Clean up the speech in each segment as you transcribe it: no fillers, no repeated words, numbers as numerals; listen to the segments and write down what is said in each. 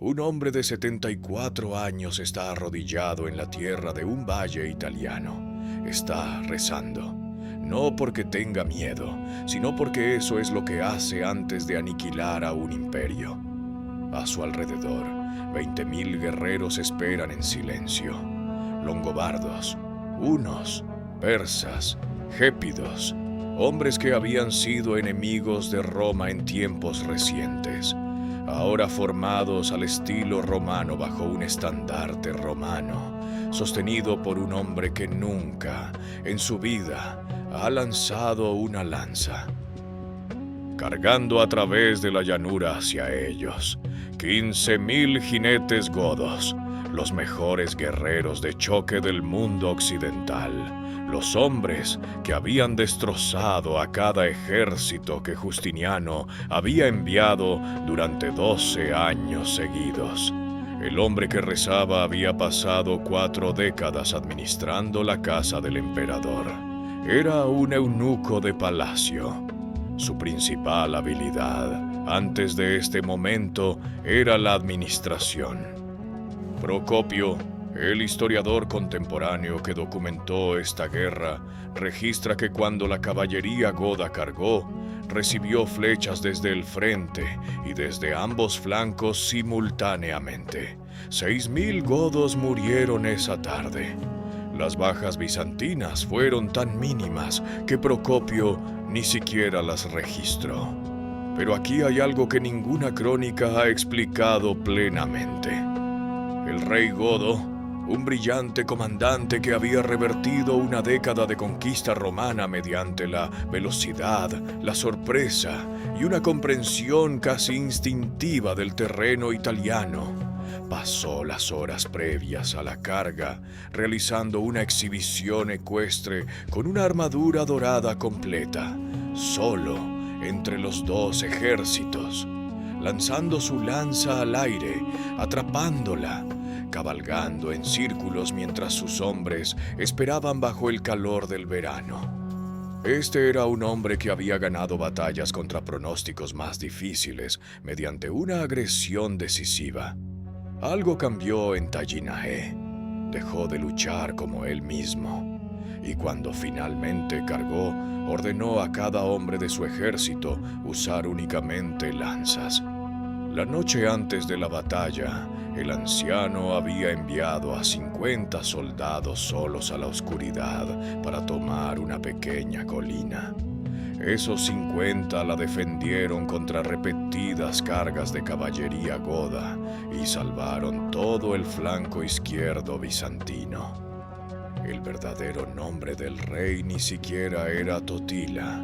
Un hombre de 74 años está arrodillado en la tierra de un valle italiano. Está rezando. No porque tenga miedo, sino porque eso es lo que hace antes de aniquilar a un imperio. A su alrededor, 20.000 guerreros esperan en silencio. Longobardos, hunos, persas, gépidos, hombres que habían sido enemigos de Roma en tiempos recientes, ahora formados al estilo romano bajo un estandarte romano, sostenido por un hombre que nunca, en su vida, ha lanzado una lanza. Cargando a través de la llanura hacia ellos, 15.000 jinetes godos, los mejores guerreros de choque del mundo occidental, los hombres que habían destrozado a cada ejército que Justiniano había enviado durante 12 años seguidos. El hombre que rezaba había pasado 4 décadas administrando la casa del emperador. Era un eunuco de palacio. Su principal habilidad, antes de este momento, era la administración. Procopio, el historiador contemporáneo que documentó esta guerra, registra que cuando la caballería goda cargó, recibió flechas desde el frente y desde ambos flancos simultáneamente. 6.000 godos murieron esa tarde. Las bajas bizantinas fueron tan mínimas que Procopio ni siquiera las registró. Pero aquí hay algo que ninguna crónica ha explicado plenamente. El rey godo, un brillante comandante que había revertido una década de conquista romana mediante la velocidad, la sorpresa y una comprensión casi instintiva del terreno italiano, pasó las horas previas a la carga realizando una exhibición ecuestre con una armadura dorada completa, solo entre los 2 ejércitos, lanzando su lanza al aire, atrapándola, cabalgando en círculos mientras sus hombres esperaban bajo el calor del verano. Este era un hombre que había ganado batallas contra pronósticos más difíciles mediante una agresión decisiva. Algo cambió en Tallinae. Dejó de luchar como él mismo. Y cuando finalmente cargó, ordenó a cada hombre de su ejército usar únicamente lanzas. La noche antes de la batalla, el anciano había enviado a 50 soldados solos a la oscuridad para tomar una pequeña colina. Esos 50 la defendieron contra repetidas cargas de caballería goda y salvaron todo el flanco izquierdo bizantino. El verdadero nombre del rey ni siquiera era Totila.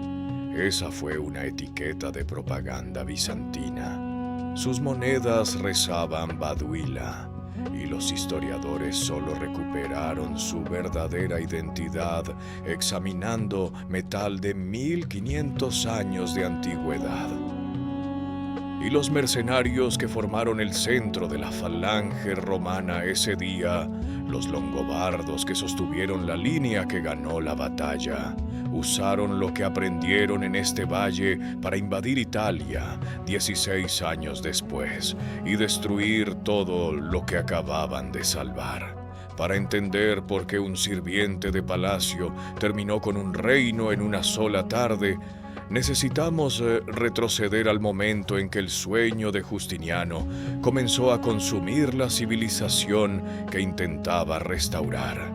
Esa fue una etiqueta de propaganda bizantina. Sus monedas rezaban Baduila, y los historiadores solo recuperaron su verdadera identidad examinando metal de 1500 años de antigüedad. Y los mercenarios que formaron el centro de la falange romana ese día, los longobardos que sostuvieron la línea que ganó la batalla, usaron lo que aprendieron en este valle para invadir Italia 16 años después y destruir todo lo que acababan de salvar. Para entender por qué un sirviente de palacio terminó con un reino en una sola tarde, necesitamos retroceder al momento en que el sueño de Justiniano comenzó a consumir la civilización que intentaba restaurar.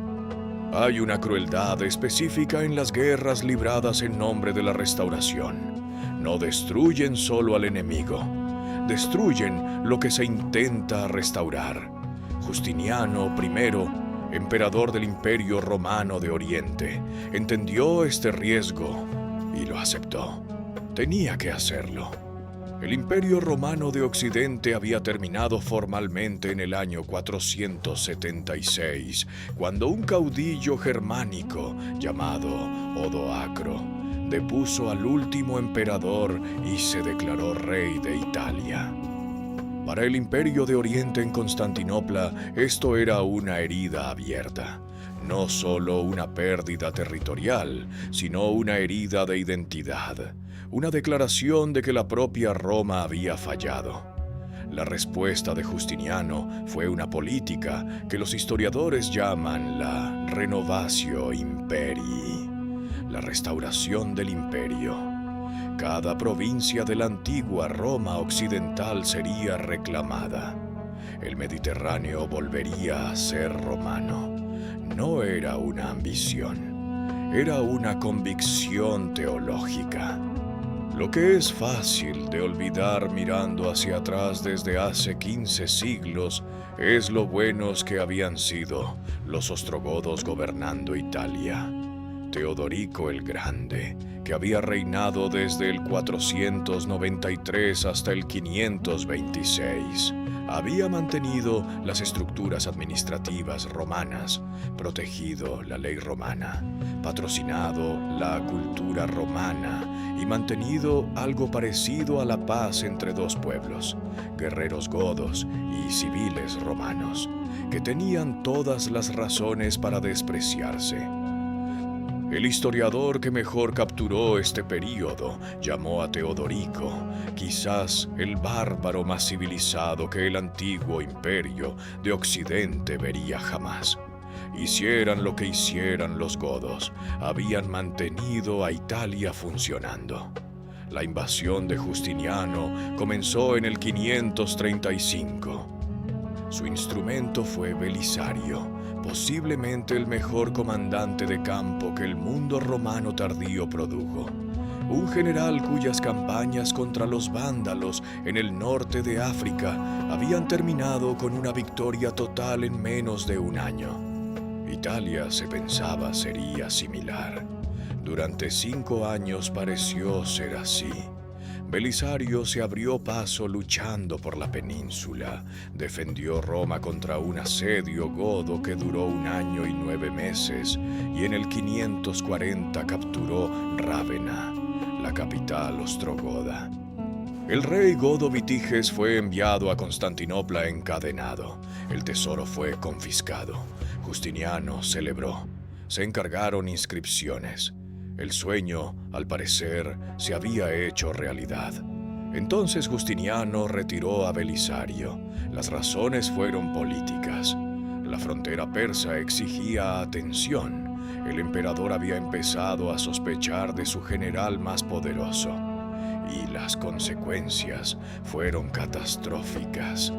Hay una crueldad específica en las guerras libradas en nombre de la restauración. No destruyen solo al enemigo, destruyen lo que se intenta restaurar. Justiniano I, emperador del Imperio Romano de Oriente, entendió este riesgo y lo aceptó. Tenía que hacerlo. El Imperio Romano de Occidente había terminado formalmente en el año 476, cuando un caudillo germánico llamado Odoacro depuso al último emperador y se declaró rey de Italia. Para el Imperio de Oriente en Constantinopla, esto era una herida abierta. No solo una pérdida territorial, sino una herida de identidad. Una declaración de que la propia Roma había fallado. La respuesta de Justiniano fue una política que los historiadores llaman la Renovatio Imperii, la restauración del imperio. Cada provincia de la antigua Roma occidental sería reclamada. El Mediterráneo volvería a ser romano. No era una ambición, era una convicción teológica. Lo que es fácil de olvidar mirando hacia atrás desde hace 15 siglos es lo buenos que habían sido los ostrogodos gobernando Italia. Teodorico el Grande, que había reinado desde el 493 hasta el 526, había mantenido las estructuras administrativas romanas, protegido la ley romana, patrocinado la cultura romana y mantenido algo parecido a la paz entre dos pueblos, guerreros godos y civiles romanos, que tenían todas las razones para despreciarse. El historiador que mejor capturó este período llamó a Teodorico, quizás el bárbaro más civilizado que el antiguo imperio de Occidente vería jamás. Hicieran lo que hicieran los godos, habían mantenido a Italia funcionando. La invasión de Justiniano comenzó en el 535. Su instrumento fue Belisario, posiblemente el mejor comandante de campo que el mundo romano tardío produjo. Un general cuyas campañas contra los vándalos en el norte de África habían terminado con una victoria total en menos de un año. Italia, se pensaba, sería similar. Durante 5 años pareció ser así. Belisario se abrió paso luchando por la península, defendió Roma contra un asedio godo que duró 1 año y 9 meses, y en el 540 capturó Rávena, la capital ostrogoda. El rey godo Vitiges fue enviado a Constantinopla encadenado. El tesoro fue confiscado. Justiniano celebró. Se encargaron inscripciones. El sueño, al parecer, se había hecho realidad. Entonces Justiniano retiró a Belisario. Las razones fueron políticas. La frontera persa exigía atención. El emperador había empezado a sospechar de su general más poderoso. Y las consecuencias fueron catastróficas.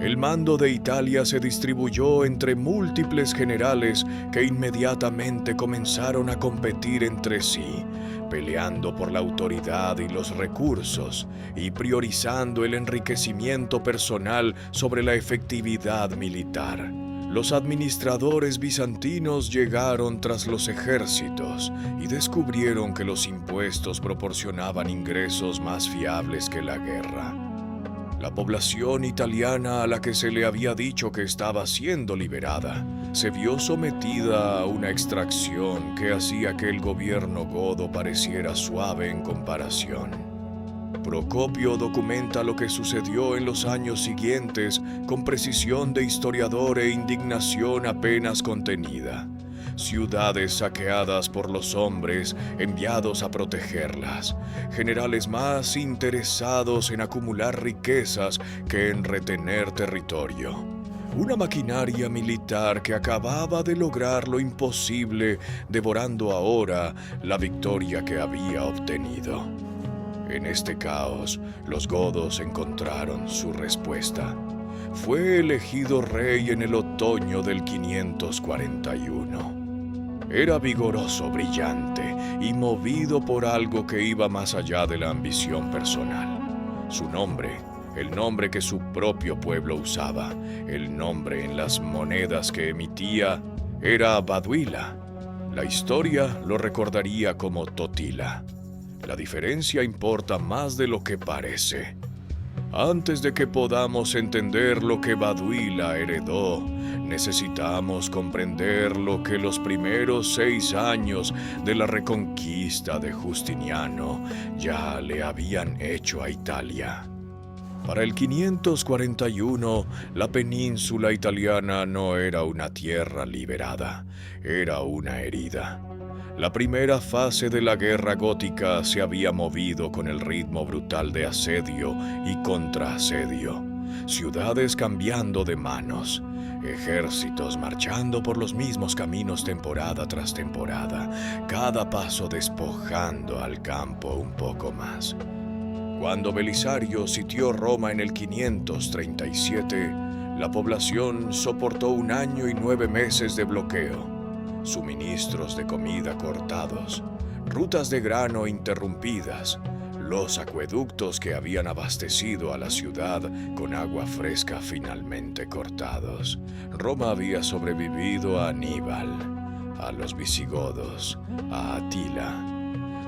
El mando de Italia se distribuyó entre múltiples generales que inmediatamente comenzaron a competir entre sí, peleando por la autoridad y los recursos y priorizando el enriquecimiento personal sobre la efectividad militar. Los administradores bizantinos llegaron tras los ejércitos y descubrieron que los impuestos proporcionaban ingresos más fiables que la guerra. La población italiana a la que se le había dicho que estaba siendo liberada se vio sometida a una extracción que hacía que el gobierno godo pareciera suave en comparación. Procopio documenta lo que sucedió en los años siguientes con precisión de historiador e indignación apenas contenida. Ciudades saqueadas por los hombres enviados a protegerlas, generales más interesados en acumular riquezas que en retener territorio. Una maquinaria militar que acababa de lograr lo imposible, devorando ahora la victoria que había obtenido. En este caos, los godos encontraron su respuesta. Fue elegido rey en el otoño del 541. Era vigoroso, brillante y movido por algo que iba más allá de la ambición personal. Su nombre, el nombre que su propio pueblo usaba, el nombre en las monedas que emitía, era Baduila. La historia lo recordaría como Totila. La diferencia importa más de lo que parece. Antes de que podamos entender lo que Baduila heredó, necesitamos comprender lo que los primeros 6 años de la reconquista de Justiniano ya le habían hecho a Italia. Para el 541, la península italiana no era una tierra liberada, era una herida. La primera fase de la guerra gótica se había movido con el ritmo brutal de asedio y contraasedio. ciudades cambiando de manos, ejércitos marchando por los mismos caminos temporada tras temporada, cada paso despojando al campo un poco más. Cuando Belisario sitió Roma en el 537, la población soportó 1 año y 9 meses de bloqueo, suministros de comida cortados, rutas de grano interrumpidas, los acueductos que habían abastecido a la ciudad con agua fresca finalmente cortados. Roma había sobrevivido a Aníbal, a los visigodos, a Atila.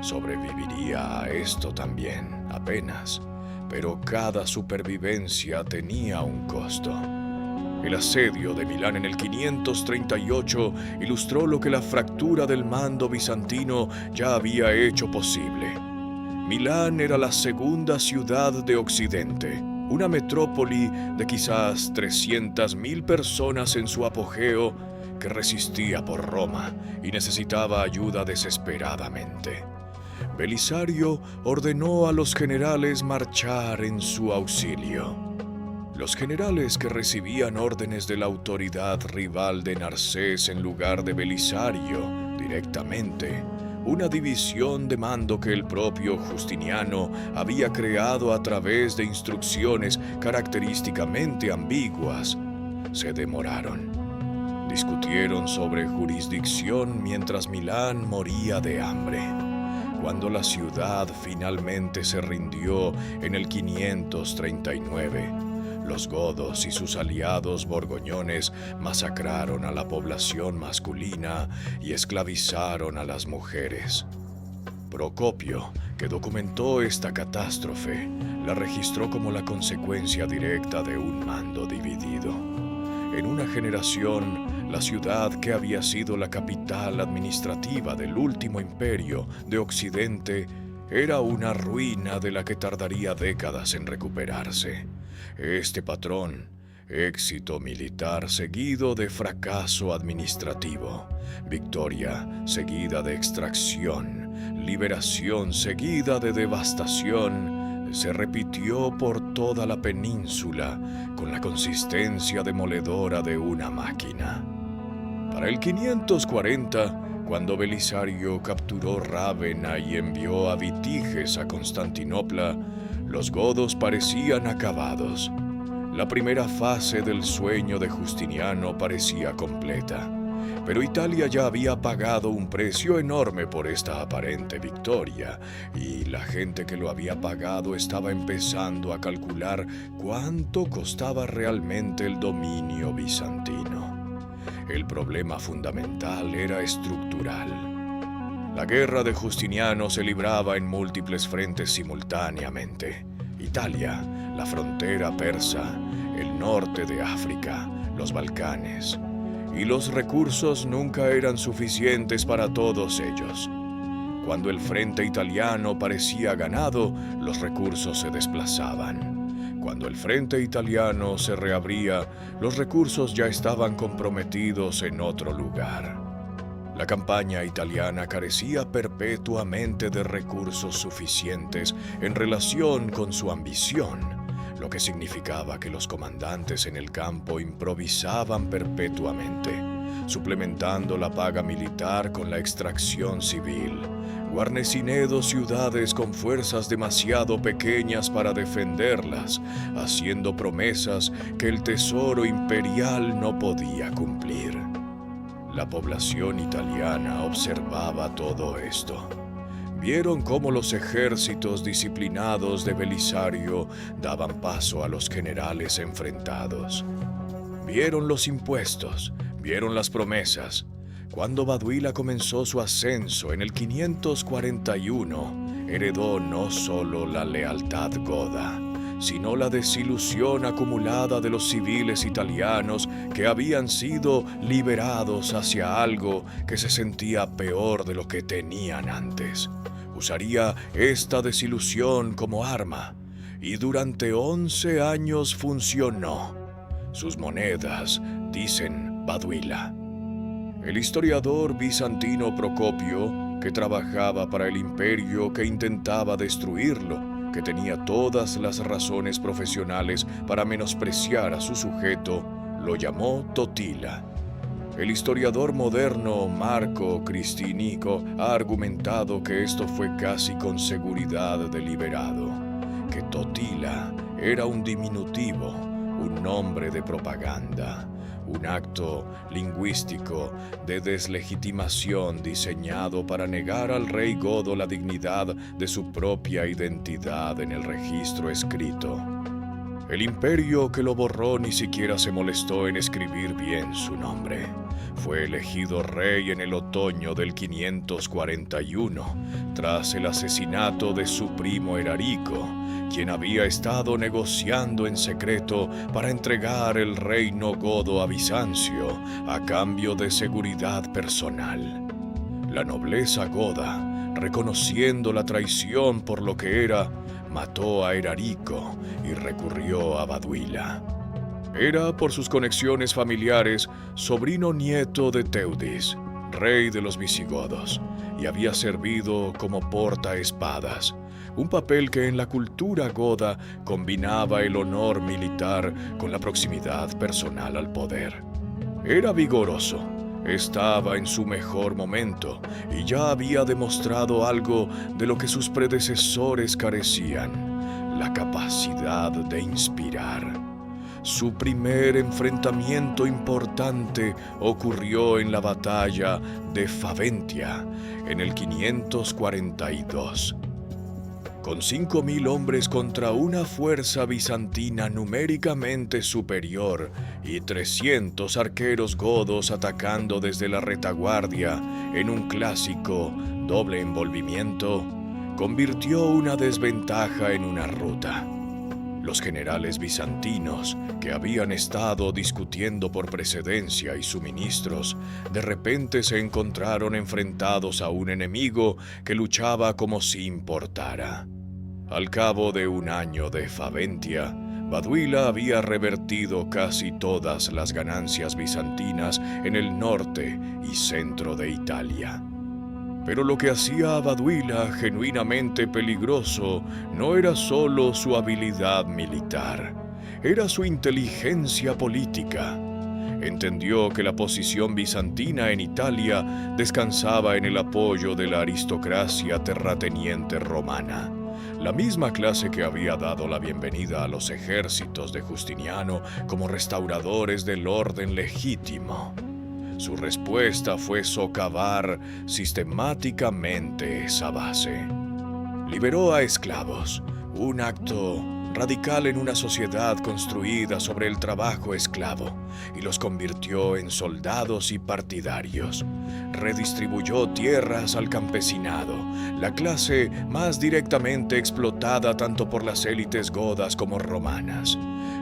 Sobreviviría a esto también, apenas, pero cada supervivencia tenía un costo. El asedio de Milán en el 538 ilustró lo que la fractura del mando bizantino ya había hecho posible. Milán era la segunda ciudad de Occidente, una metrópoli de quizás 300.000 personas en su apogeo que resistía por Roma y necesitaba ayuda desesperadamente. Belisario ordenó a los generales marchar en su auxilio. Los generales que recibían órdenes de la autoridad rival de Narcés en lugar de Belisario directamente, una división de mando que el propio Justiniano había creado a través de instrucciones característicamente ambiguas, se demoraron. Discutieron sobre jurisdicción mientras Milán moría de hambre. Cuando la ciudad finalmente se rindió en el 539, los godos y sus aliados borgoñones masacraron a la población masculina y esclavizaron a las mujeres. Procopio, que documentó esta catástrofe, la registró como la consecuencia directa de un mando dividido. En una generación, la ciudad que había sido la capital administrativa del último imperio de Occidente era una ruina de la que tardaría décadas en recuperarse. Este patrón, éxito militar seguido de fracaso administrativo, victoria seguida de extracción, liberación seguida de devastación, se repitió por toda la península con la consistencia demoledora de una máquina. Para el 540, cuando Belisario capturó Rávena y envió a Vitiges a Constantinopla, los godos parecían acabados. La primera fase del sueño de Justiniano parecía completa, pero Italia ya había pagado un precio enorme por esta aparente victoria, y la gente que lo había pagado estaba empezando a calcular cuánto costaba realmente el dominio bizantino. El problema fundamental era estructural. La guerra de Justiniano se libraba en múltiples frentes simultáneamente. Italia, la frontera persa, el norte de África, los Balcanes. Y los recursos nunca eran suficientes para todos ellos. Cuando el frente italiano parecía ganado, los recursos se desplazaban. Cuando el frente italiano se reabría, los recursos ya estaban comprometidos en otro lugar. La campaña italiana carecía perpetuamente de recursos suficientes en relación con su ambición, lo que significaba que los comandantes en el campo improvisaban perpetuamente, suplementando la paga militar con la extracción civil, guarnecinando ciudades con fuerzas demasiado pequeñas para defenderlas, haciendo promesas que el tesoro imperial no podía cumplir. La población italiana observaba todo esto. Vieron cómo los ejércitos disciplinados de Belisario daban paso a los generales enfrentados. Vieron los impuestos, vieron las promesas. Cuando Baduila comenzó su ascenso en el 541, heredó no solo la lealtad goda, sino la desilusión acumulada de los civiles italianos que habían sido liberados hacia algo que se sentía peor de lo que tenían antes. Usaría esta desilusión como arma, y durante 11 años funcionó. Sus monedas dicen Baduila. El historiador bizantino Procopio, que trabajaba para el imperio que intentaba destruirlo, que tenía todas las razones profesionales para menospreciar a su sujeto, lo llamó Totila. El historiador moderno Marco Cristinico ha argumentado que esto fue casi con seguridad deliberado, que Totila era un diminutivo, un nombre de propaganda, un acto lingüístico de deslegitimación diseñado para negar al rey godo la dignidad de su propia identidad en el registro escrito. El imperio que lo borró ni siquiera se molestó en escribir bien su nombre. Fue elegido rey en el otoño del 541, tras el asesinato de su primo Erarico, quien había estado negociando en secreto para entregar el reino godo a Bizancio a cambio de seguridad personal. La nobleza goda, reconociendo la traición por lo que era, mató a Erarico y recurrió a Baduila. Era, por sus conexiones familiares, sobrino nieto de Teudis, rey de los visigodos, y había servido como portaespadas, un papel que en la cultura goda combinaba el honor militar con la proximidad personal al poder. Era vigoroso, estaba en su mejor momento y ya había demostrado algo de lo que sus predecesores carecían: la capacidad de inspirar. Su primer enfrentamiento importante ocurrió en la batalla de Faventia en el 542. Con 5.000 hombres contra una fuerza bizantina numéricamente superior y 300 arqueros godos atacando desde la retaguardia en un clásico doble envolvimiento, convirtió una desventaja en una ruta. Los generales bizantinos, que habían estado discutiendo por precedencia y suministros, de repente se encontraron enfrentados a un enemigo que luchaba como si importara. Al cabo de un año de Faventia, Baduila había revertido casi todas las ganancias bizantinas en el norte y centro de Italia. Pero lo que hacía a Baduila genuinamente peligroso no era solo su habilidad militar, era su inteligencia política. Entendió que la posición bizantina en Italia descansaba en el apoyo de la aristocracia terrateniente romana, la misma clase que había dado la bienvenida a los ejércitos de Justiniano como restauradores del orden legítimo. Su respuesta fue socavar sistemáticamente esa base. Liberó a esclavos, un acto radical en una sociedad construida sobre el trabajo esclavo, y los convirtió en soldados y partidarios. Redistribuyó tierras al campesinado, la clase más directamente explotada tanto por las élites godas como romanas.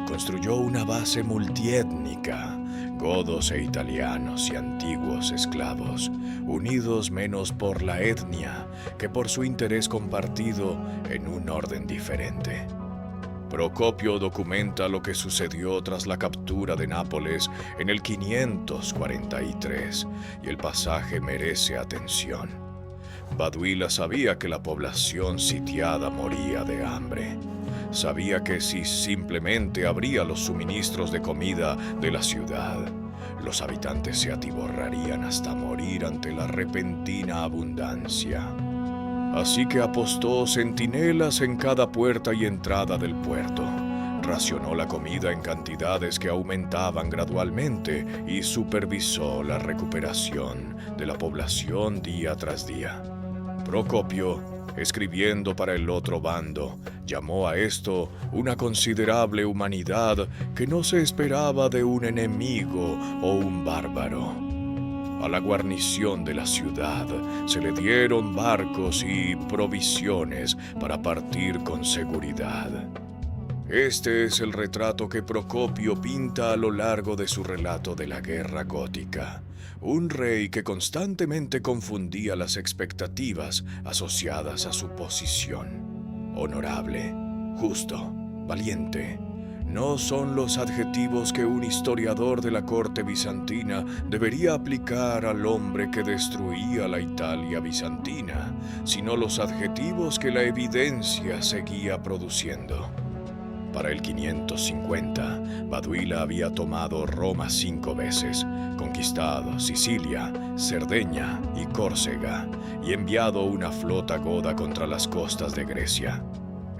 Construyó una base multiétnica, godos e italianos y antiguos esclavos, unidos menos por la etnia que por su interés compartido en un orden diferente. Procopio documenta lo que sucedió tras la captura de Nápoles en el 543, y el pasaje merece atención. Baduila sabía que la población sitiada moría de hambre. Sabía que si simplemente abría los suministros de comida de la ciudad, los habitantes se atiborrarían hasta morir ante la repentina abundancia. Así que apostó centinelas en cada puerta y entrada del puerto. Racionó la comida en cantidades que aumentaban gradualmente y supervisó la recuperación de la población día tras día. Procopio, escribiendo para el otro bando, llamó a esto una considerable humanidad que no se esperaba de un enemigo o un bárbaro. A la guarnición de la ciudad se le dieron barcos y provisiones para partir con seguridad. Este es el retrato que Procopio pinta a lo largo de su relato de la guerra gótica. Un rey que constantemente confundía las expectativas asociadas a su posición. Honorable, justo, valiente. no son los adjetivos que un historiador de la corte bizantina debería aplicar al hombre que destruía la Italia bizantina, sino los adjetivos que la evidencia seguía produciendo. Para el 550, Baduila había tomado Roma 5 veces, conquistado Sicilia, Cerdeña y Córcega, y enviado una flota goda contra las costas de Grecia.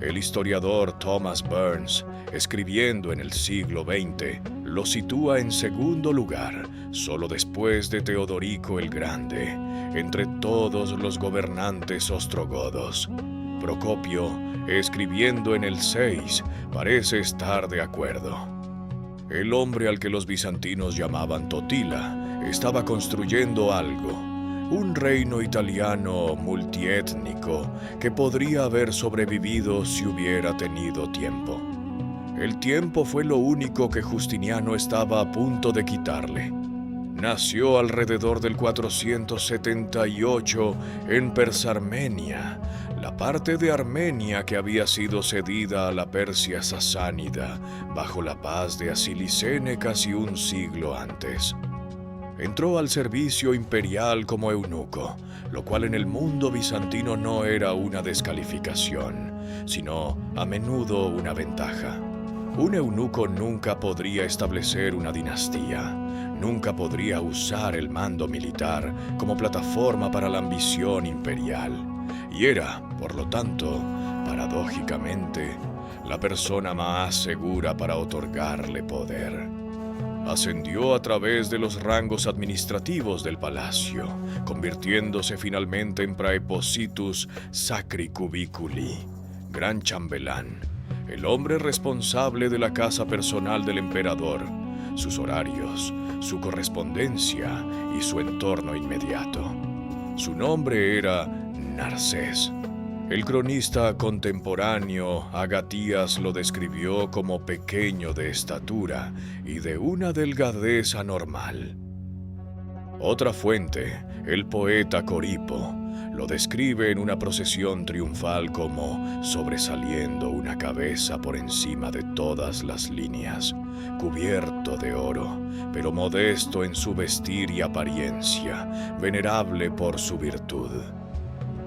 El historiador Thomas Burns, escribiendo en el siglo XX, lo sitúa en segundo lugar, solo después de Teodorico el Grande, entre todos los gobernantes ostrogodos. Procopio, escribiendo en el 6, parece estar de acuerdo. El hombre al que los bizantinos llamaban Totila estaba construyendo algo, un reino italiano multiétnico que podría haber sobrevivido si hubiera tenido tiempo. El tiempo fue lo único que Justiniano estaba a punto de quitarle. Nació alrededor del 478 en Persarmenia, la parte de Armenia que había sido cedida a la Persia sasánida bajo la paz de Asilicene casi un siglo antes. Entró al servicio imperial como eunuco, lo cual en el mundo bizantino no era una descalificación, sino a menudo una ventaja. Un eunuco nunca podría establecer una dinastía, nunca podría usar el mando militar como plataforma para la ambición imperial, y era, por lo tanto, paradójicamente, la persona más segura para otorgarle poder. Ascendió a través de los rangos administrativos del palacio, convirtiéndose finalmente en praepositus sacri cubiculi, gran chambelán, el hombre responsable de la casa personal del emperador, sus horarios, su correspondencia y su entorno inmediato. Su nombre era Narsés. El cronista contemporáneo Agatías lo describió como pequeño de estatura y de una delgadez anormal. Otra fuente, el poeta Coripo, lo describe en una procesión triunfal como sobresaliendo una cabeza por encima de todas las líneas, cubierto de oro, pero modesto en su vestir y apariencia, venerable por su virtud.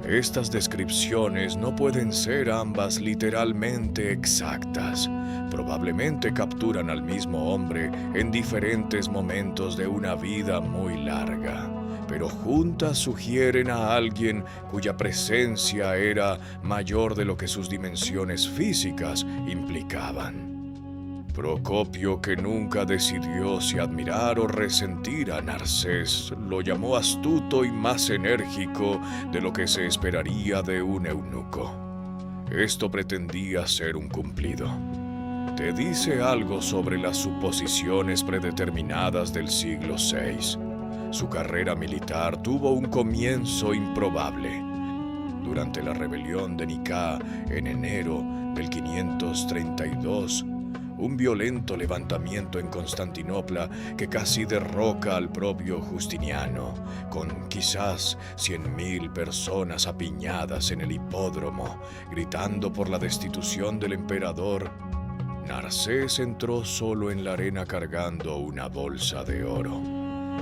Estas descripciones no pueden ser ambas literalmente exactas. Probablemente capturan al mismo hombre en diferentes momentos de una vida muy larga, pero juntas sugieren a alguien cuya presencia era mayor de lo que sus dimensiones físicas implicaban. Procopio, que nunca decidió si admirar o resentir a Narsés, lo llamó astuto y más enérgico de lo que se esperaría de un eunuco. Esto pretendía ser un cumplido. Te dice algo sobre las suposiciones predeterminadas del siglo VI. Su carrera militar tuvo un comienzo improbable. Durante la rebelión de Nicá en enero del 532, un violento levantamiento en Constantinopla que casi derroca al propio Justiniano, con quizás 100.000 personas apiñadas en el hipódromo, gritando por la destitución del emperador. Narsés entró solo en la arena cargando una bolsa de oro,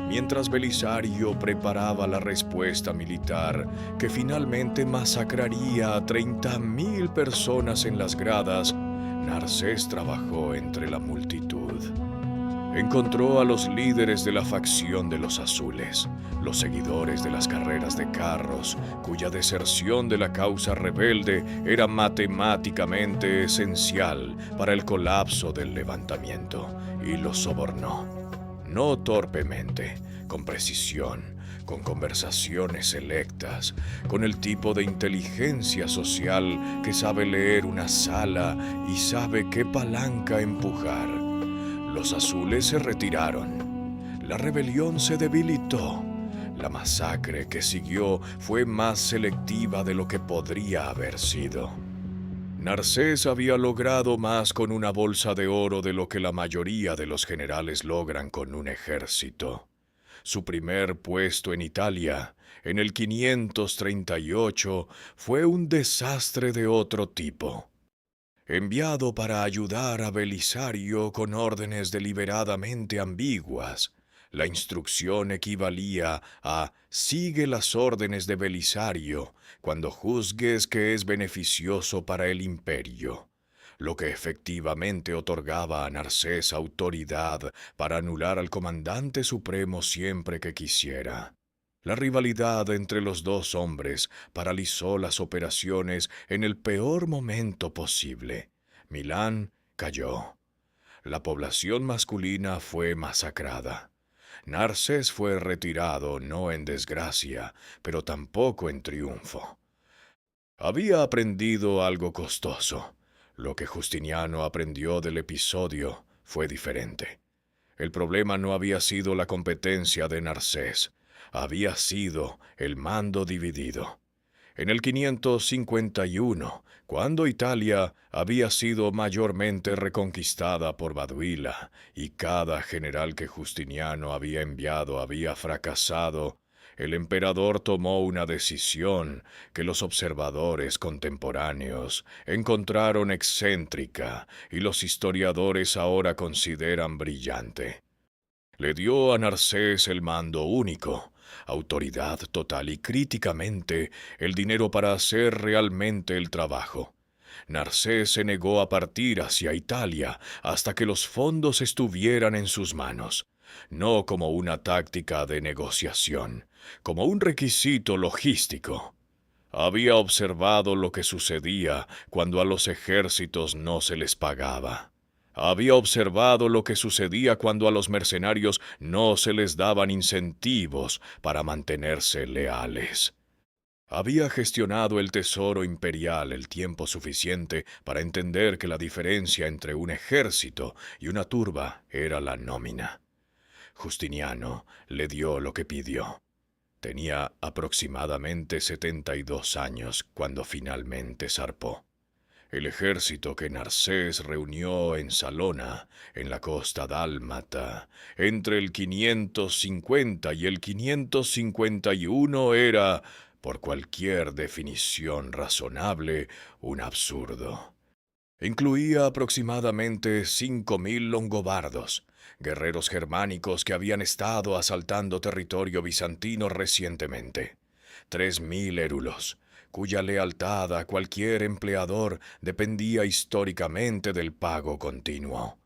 mientras Belisario preparaba la respuesta militar que finalmente masacraría a 30.000 personas en las gradas. Narsés trabajó entre la multitud. Encontró a los líderes de la facción de los azules, los seguidores de las carreras de carros, cuya deserción de la causa rebelde era matemáticamente esencial para el colapso del levantamiento, y los sobornó. No torpemente, con precisión, con conversaciones selectas, con el tipo de inteligencia social que sabe leer una sala y sabe qué palanca empujar. Los azules se retiraron. La rebelión se debilitó. La masacre que siguió fue más selectiva de lo que podría haber sido. Narsés había logrado más con una bolsa de oro de lo que la mayoría de los generales logran con un ejército. Su primer puesto en Italia, en el 538, fue un desastre de otro tipo. enviado para ayudar a Belisario con órdenes deliberadamente ambiguas. La instrucción equivalía a «sigue las órdenes de Belisario cuando juzgues que es beneficioso para el imperio», lo que efectivamente otorgaba a Narsés autoridad para anular al comandante supremo siempre que quisiera. La rivalidad entre los dos hombres paralizó las operaciones en el peor momento posible. Milán cayó. La población masculina fue masacrada. Narsés fue retirado no en desgracia, pero tampoco en triunfo. Había aprendido algo costoso. Lo que Justiniano aprendió del episodio fue diferente. El problema no había sido la competencia de Narsés, había sido el mando dividido. En el 551, cuando Italia había sido mayormente reconquistada por Baduila y cada general que Justiniano había enviado había fracasado, el emperador tomó una decisión que los observadores contemporáneos encontraron excéntrica y los historiadores ahora consideran brillante. Le dio a Narsés el mando único, autoridad total y críticamente el dinero para hacer realmente el trabajo. Narsés se negó a partir hacia Italia hasta que los fondos estuvieran en sus manos, no como una táctica de negociación, como un requisito logístico. Había observado lo que sucedía cuando a los ejércitos no se les pagaba. Había observado lo que sucedía cuando a los mercenarios no se les daban incentivos para mantenerse leales. Había gestionado el tesoro imperial el tiempo suficiente para entender que la diferencia entre un ejército y una turba era la nómina. Justiniano le dio lo que pidió. Tenía aproximadamente 72 años cuando finalmente zarpó. El ejército que Narsés reunió en Salona, en la costa dálmata, entre el 550 y el 551 era, por cualquier definición razonable, un absurdo. Incluía aproximadamente 5.000 longobardos, guerreros germánicos que habían estado asaltando territorio bizantino recientemente, 3.000 érulos, cuya lealtad a cualquier empleador dependía históricamente del pago continuo,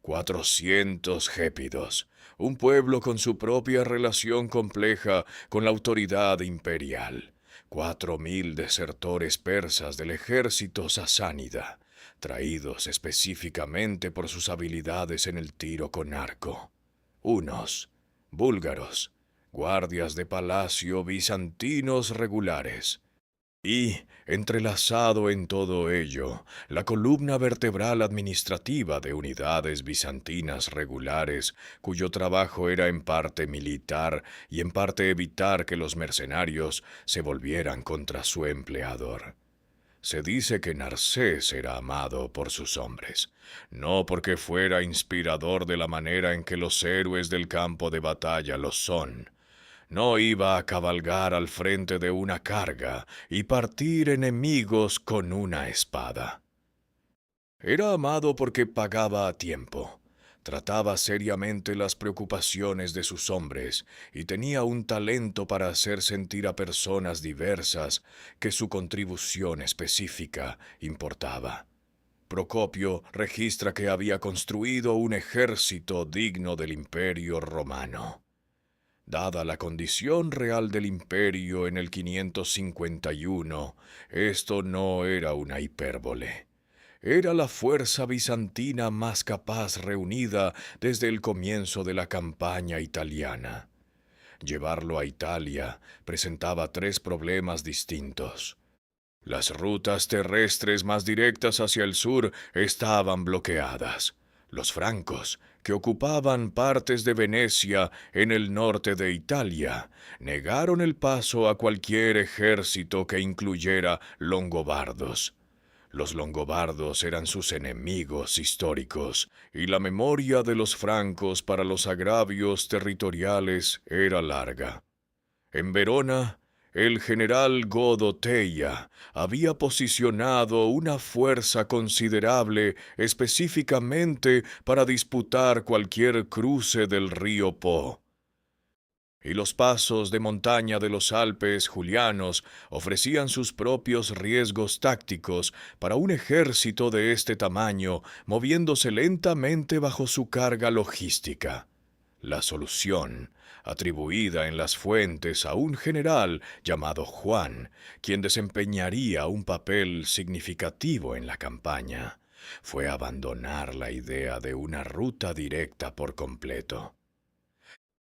400 gépidos, un pueblo con su propia relación compleja con la autoridad imperial, 4.000 desertores persas del ejército sasánida, traídos específicamente por sus habilidades en el tiro con arco. Unos, búlgaros, guardias de palacio bizantinos regulares. Y, entrelazado en todo ello, la columna vertebral administrativa de unidades bizantinas regulares, cuyo trabajo era en parte militar y en parte evitar que los mercenarios se volvieran contra su empleador. Se dice que Narsés era amado por sus hombres, no porque fuera inspirador de la manera en que los héroes del campo de batalla lo son. No iba a cabalgar al frente de una carga y partir enemigos con una espada. Era amado porque pagaba a tiempo, trataba seriamente las preocupaciones de sus hombres y tenía un talento para hacer sentir a personas diversas que su contribución específica importaba. Procopio registra que había construido un ejército digno del Imperio Romano. Dada la condición real del imperio en el 551, esto no era una hipérbole. Era la fuerza bizantina más capaz reunida desde el comienzo de la campaña italiana. Llevarlo a Italia presentaba tres problemas distintos. Las rutas terrestres más directas hacia el sur estaban bloqueadas. Los francos, que ocupaban partes de Venecia en el norte de Italia, negaron el paso a cualquier ejército que incluyera longobardos. Los longobardos eran sus enemigos históricos, y la memoria de los francos para los agravios territoriales era larga. En Verona, El general Godo Teya había posicionado una fuerza considerable específicamente para disputar cualquier cruce del río Po. Y los pasos de montaña de los Alpes julianos ofrecían sus propios riesgos tácticos para un ejército de este tamaño moviéndose lentamente bajo su carga logística. La solución, atribuida en las fuentes a un general llamado Juan, quien desempeñaría un papel significativo en la campaña, fue abandonar la idea de una ruta directa por completo.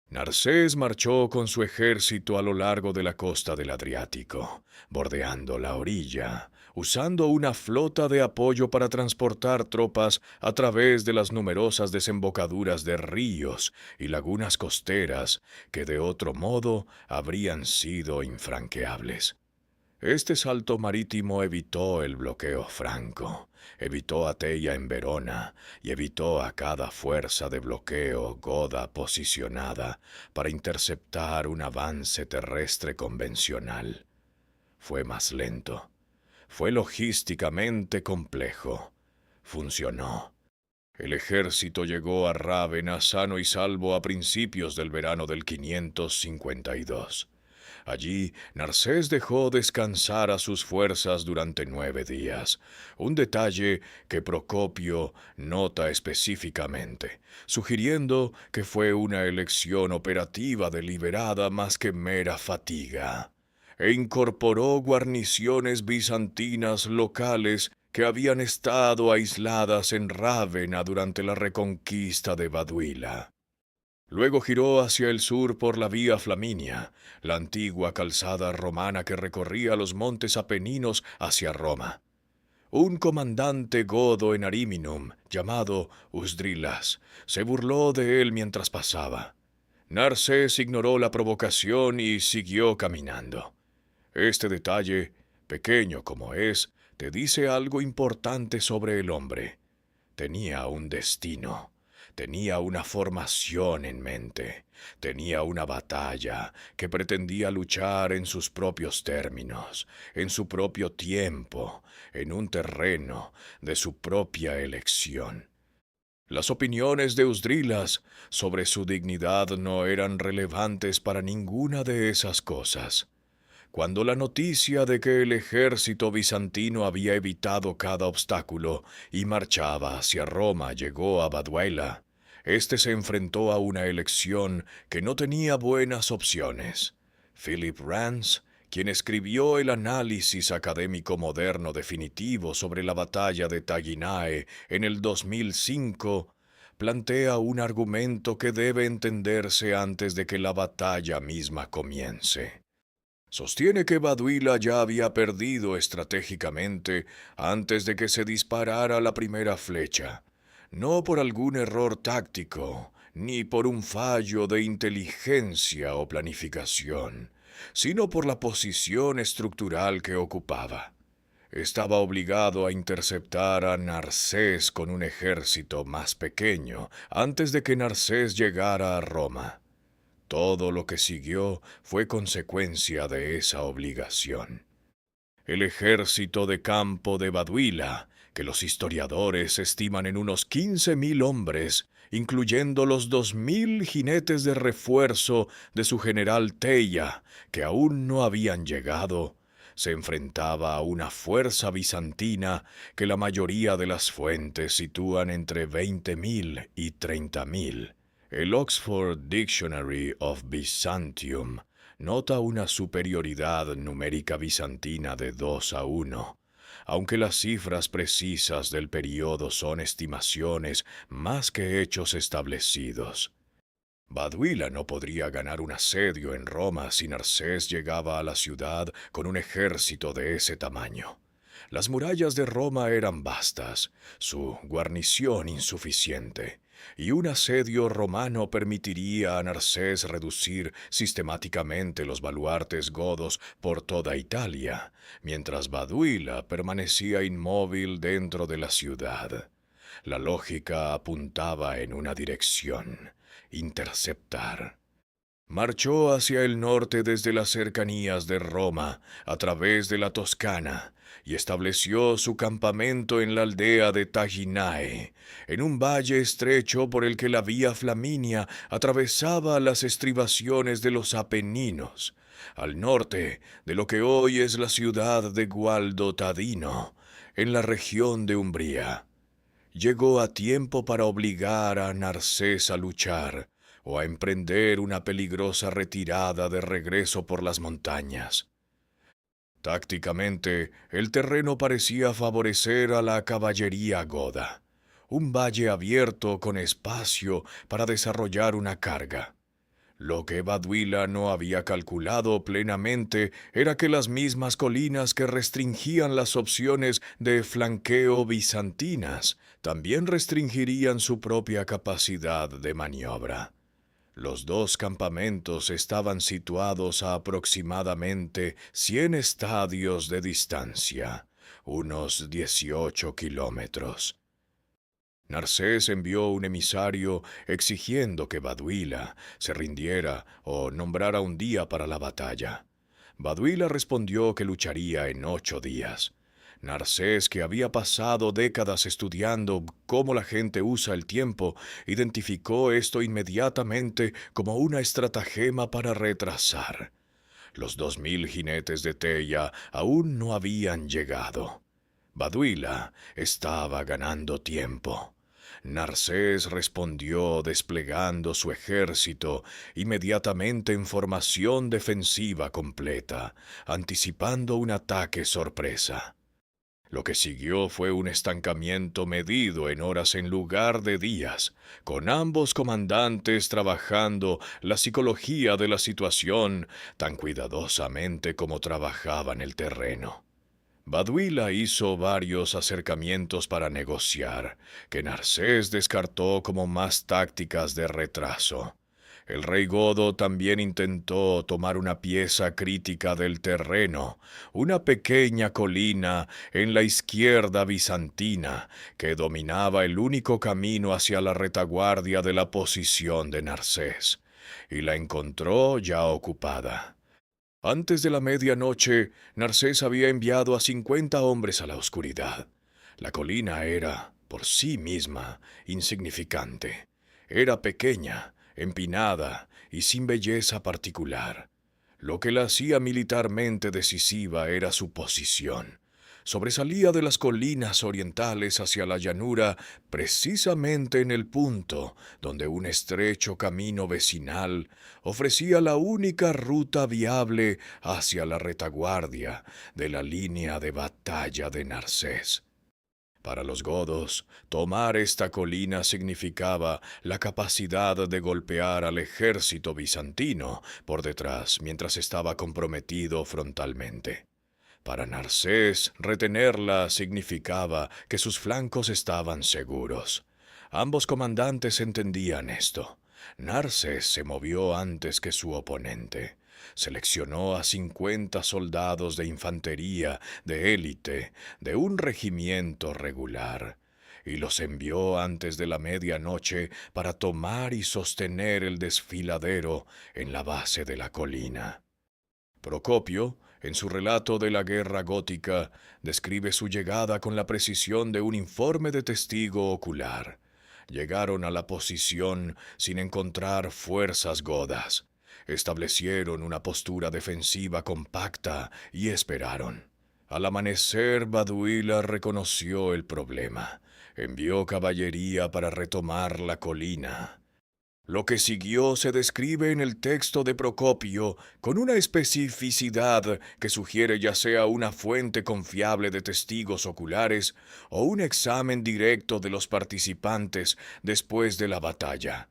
Narsés marchó con su ejército a lo largo de la costa del Adriático, bordeando la orilla, usando una flota de apoyo para transportar tropas a través de las numerosas desembocaduras de ríos y lagunas costeras que de otro modo habrían sido infranqueables. Este salto marítimo evitó el bloqueo franco, evitó a Teya en Verona y evitó a cada fuerza de bloqueo goda posicionada para interceptar un avance terrestre convencional. Fue más lento, fue logísticamente complejo. Funcionó. El ejército llegó a Rávena sano y salvo a principios del verano del 552. Allí, Narsés dejó descansar a sus fuerzas durante 9 días, un detalle que Procopio nota específicamente, sugiriendo que fue una elección operativa deliberada más que mera fatiga, e incorporó guarniciones bizantinas locales que habían estado aisladas en Rávena durante la reconquista de Baduila. Luego giró hacia el sur por la Vía Flaminia, la antigua calzada romana que recorría los montes Apeninos hacia Roma. Un comandante godo en Ariminum, llamado Usdrilas, se burló de él mientras pasaba. Narsés ignoró la provocación y siguió caminando. Este detalle, pequeño como es, te dice algo importante sobre el hombre. Tenía un destino. Tenía una formación en mente, tenía una batalla que pretendía luchar en sus propios términos, en su propio tiempo, en un terreno de su propia elección. Las opiniones de Usdrilas sobre su dignidad no eran relevantes para ninguna de esas cosas. Cuando la noticia de que el ejército bizantino había evitado cada obstáculo y marchaba hacia Roma llegó a Baduila, este se enfrentó a una elección que no tenía buenas opciones. Philip Rance, quien escribió el análisis académico moderno definitivo sobre la batalla de Taginae en el 2005, plantea un argumento que debe entenderse antes de que la batalla misma comience. Sostiene que Baduila ya había perdido estratégicamente antes de que se disparara la primera flecha, no por algún error táctico, ni por un fallo de inteligencia o planificación, sino por la posición estructural que ocupaba. Estaba obligado a interceptar a Narsés con un ejército más pequeño antes de que Narsés llegara a Roma. Todo lo que siguió fue consecuencia de esa obligación. El ejército de campo de Baduila, que los historiadores estiman en unos 15.000 hombres, incluyendo los 2.000 jinetes de refuerzo de su general Teya, que aún no habían llegado, se enfrentaba a una fuerza bizantina que la mayoría de las fuentes sitúan entre 20.000 y 30.000. El Oxford Dictionary of Byzantium nota una superioridad numérica bizantina de 2-1, aunque las cifras precisas del período son estimaciones más que hechos establecidos. Baduila no podría ganar un asedio en Roma si Narsés llegaba a la ciudad con un ejército de ese tamaño. Las murallas de Roma eran vastas, su guarnición insuficiente, y un asedio romano permitiría a Narsés reducir sistemáticamente los baluartes godos por toda Italia, mientras Baduila permanecía inmóvil dentro de la ciudad. La lógica apuntaba en una dirección: interceptar. Marchó hacia el norte desde las cercanías de Roma, a través de la Toscana, y estableció su campamento en la aldea de Taginae, en un valle estrecho por el que la vía Flaminia atravesaba las estribaciones de los Apeninos, al norte de lo que hoy es la ciudad de Gualdo Tadino, en la región de Umbría. Llegó a tiempo para obligar a Narcés a luchar o a emprender una peligrosa retirada de regreso por las montañas. Tácticamente, el terreno parecía favorecer a la caballería goda, un valle abierto con espacio para desarrollar una carga. Lo que Baduila no había calculado plenamente era que las mismas colinas que restringían las opciones de flanqueo bizantinas también restringirían su propia capacidad de maniobra. Los dos campamentos estaban situados a aproximadamente 100 estadios de distancia, unos 18 kilómetros. Narcés envió un emisario exigiendo que Baduila se rindiera o nombrara un día para la batalla. Baduila respondió que lucharía en 8 días. Narcés, que había pasado décadas estudiando cómo la gente usa el tiempo, identificó esto inmediatamente como una estratagema para retrasar. Los 2000 jinetes de Teia aún no habían llegado. Baduila estaba ganando tiempo. Narcés respondió desplegando su ejército inmediatamente en formación defensiva completa, anticipando un ataque sorpresa. Lo que siguió fue un estancamiento medido en horas en lugar de días, con ambos comandantes trabajando la psicología de la situación tan cuidadosamente como trabajaban el terreno. Baduila hizo varios acercamientos para negociar, que Narcés descartó como más tácticas de retraso. El rey godo también intentó tomar una pieza crítica del terreno, una pequeña colina en la izquierda bizantina que dominaba el único camino hacia la retaguardia de la posición de Narcés, y la encontró ya ocupada. Antes de la medianoche, Narcés había enviado a 50 hombres a la oscuridad. La colina era, por sí misma, insignificante. Era pequeña, empinada y sin belleza particular. Lo que la hacía militarmente decisiva era su posición. Sobresalía de las colinas orientales hacia la llanura precisamente en el punto donde un estrecho camino vecinal ofrecía la única ruta viable hacia la retaguardia de la línea de batalla de Narcés. Para los godos, tomar esta colina significaba la capacidad de golpear al ejército bizantino por detrás mientras estaba comprometido frontalmente. Para Narcés, retenerla significaba que sus flancos estaban seguros. Ambos comandantes entendían esto. Narcés se movió antes que su oponente. Seleccionó a 50 soldados de infantería de élite de un regimiento regular y los envió antes de la medianoche para tomar y sostener el desfiladero en la base de la colina. Procopio, en su relato de la guerra gótica, describe su llegada con la precisión de un informe de testigo ocular. Llegaron a la posición sin encontrar fuerzas godas. Establecieron una postura defensiva compacta y esperaron. Al amanecer, Baduila reconoció el problema. Envió caballería para retomar la colina. Lo que siguió se describe en el texto de Procopio con una especificidad que sugiere ya sea una fuente confiable de testigos oculares o un examen directo de los participantes después de la batalla.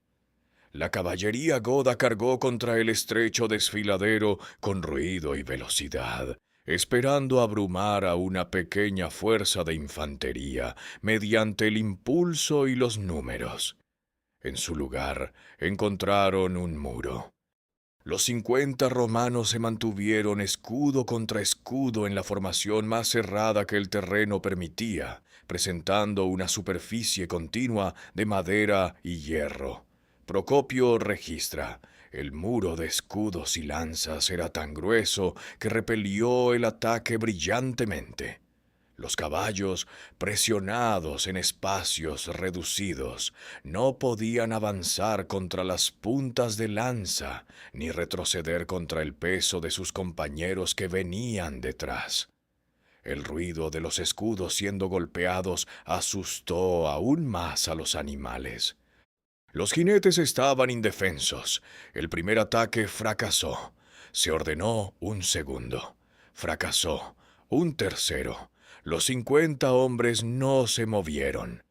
La caballería goda cargó contra el estrecho desfiladero con ruido y velocidad, esperando abrumar a una pequeña fuerza de infantería mediante el impulso y los números. En su lugar encontraron un muro. Los 50 romanos se mantuvieron escudo contra escudo en la formación más cerrada que el terreno permitía, presentando una superficie continua de madera y hierro. Procopio registra: El muro de escudos y lanzas era tan grueso que repelió el ataque brillantemente. Los caballos, presionados en espacios reducidos, no podían avanzar contra las puntas de lanza, ni retroceder contra el peso de sus compañeros que venían detrás. El ruido de los escudos siendo golpeados asustó aún más a los animales. Los jinetes estaban indefensos. El primer ataque fracasó. Se ordenó un segundo. Fracasó. Un tercero. Los 50 hombres no se movieron.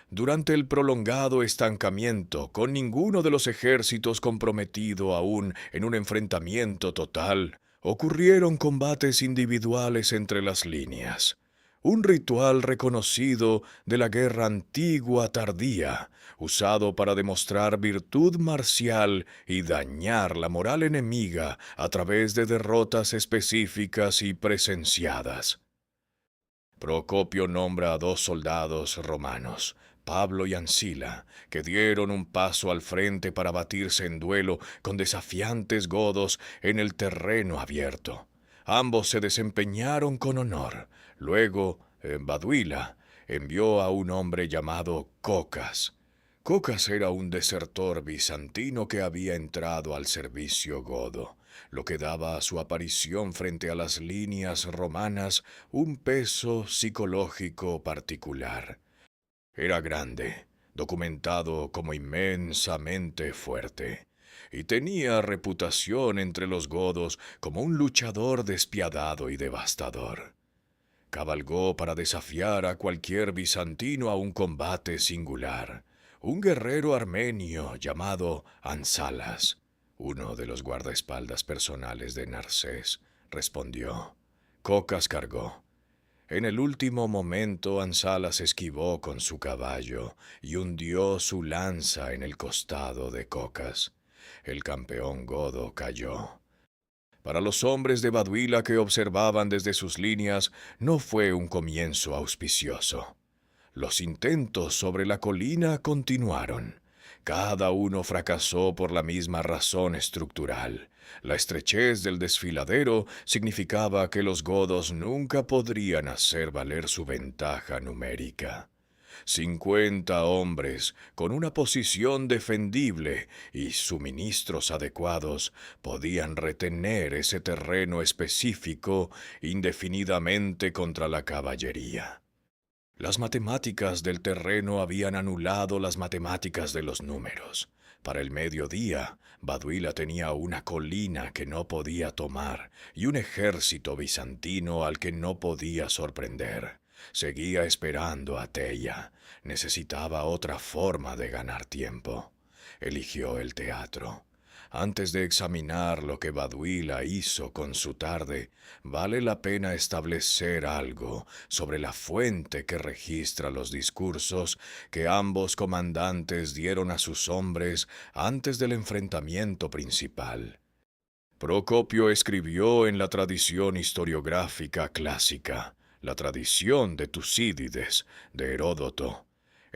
Durante el prolongado estancamiento, con ninguno de los ejércitos comprometido aún en un enfrentamiento total, ocurrieron combates individuales entre las líneas. Un ritual reconocido de la guerra antigua tardía, usado para demostrar virtud marcial y dañar la moral enemiga a través de derrotas específicas y presenciadas. Procopio nombra a 2 soldados romanos, Pablo y Ancila, que dieron un paso al frente para batirse en duelo con desafiantes godos en el terreno abierto. Ambos se desempeñaron con honor. Luego, Baduila envió a un hombre llamado Cocas. Cocas era un desertor bizantino que había entrado al servicio godo, lo que daba a su aparición frente a las líneas romanas un peso psicológico particular. Era grande, documentado como inmensamente fuerte, y tenía reputación entre los godos como un luchador despiadado y devastador. Cabalgó para desafiar a cualquier bizantino a un combate singular. Un guerrero armenio llamado Ansalas, uno de los guardaespaldas personales de Narsés, respondió. Cocas cargó. En el último momento Ansalas esquivó con su caballo y hundió su lanza en el costado de Cocas. El campeón godo cayó. Para los hombres de Baduila que observaban desde sus líneas, no fue un comienzo auspicioso. Los intentos sobre la colina continuaron. Cada uno fracasó por la misma razón estructural. La estrechez del desfiladero significaba que los godos nunca podrían hacer valer su ventaja numérica. 50 hombres, con una posición defendible y suministros adecuados, podían retener ese terreno específico indefinidamente contra la caballería. Las matemáticas del terreno habían anulado las matemáticas de los números. Para el mediodía, Baduila tenía una colina que no podía tomar y un ejército bizantino al que no podía sorprender. Seguía esperando a Teia. Necesitaba otra forma de ganar tiempo. Eligió el teatro. Antes de examinar lo que Baduila hizo con su tarde, vale la pena establecer algo sobre la fuente que registra los discursos que ambos comandantes dieron a sus hombres antes del enfrentamiento principal. Procopio escribió en la tradición historiográfica clásica, la tradición de Tucídides, de Heródoto,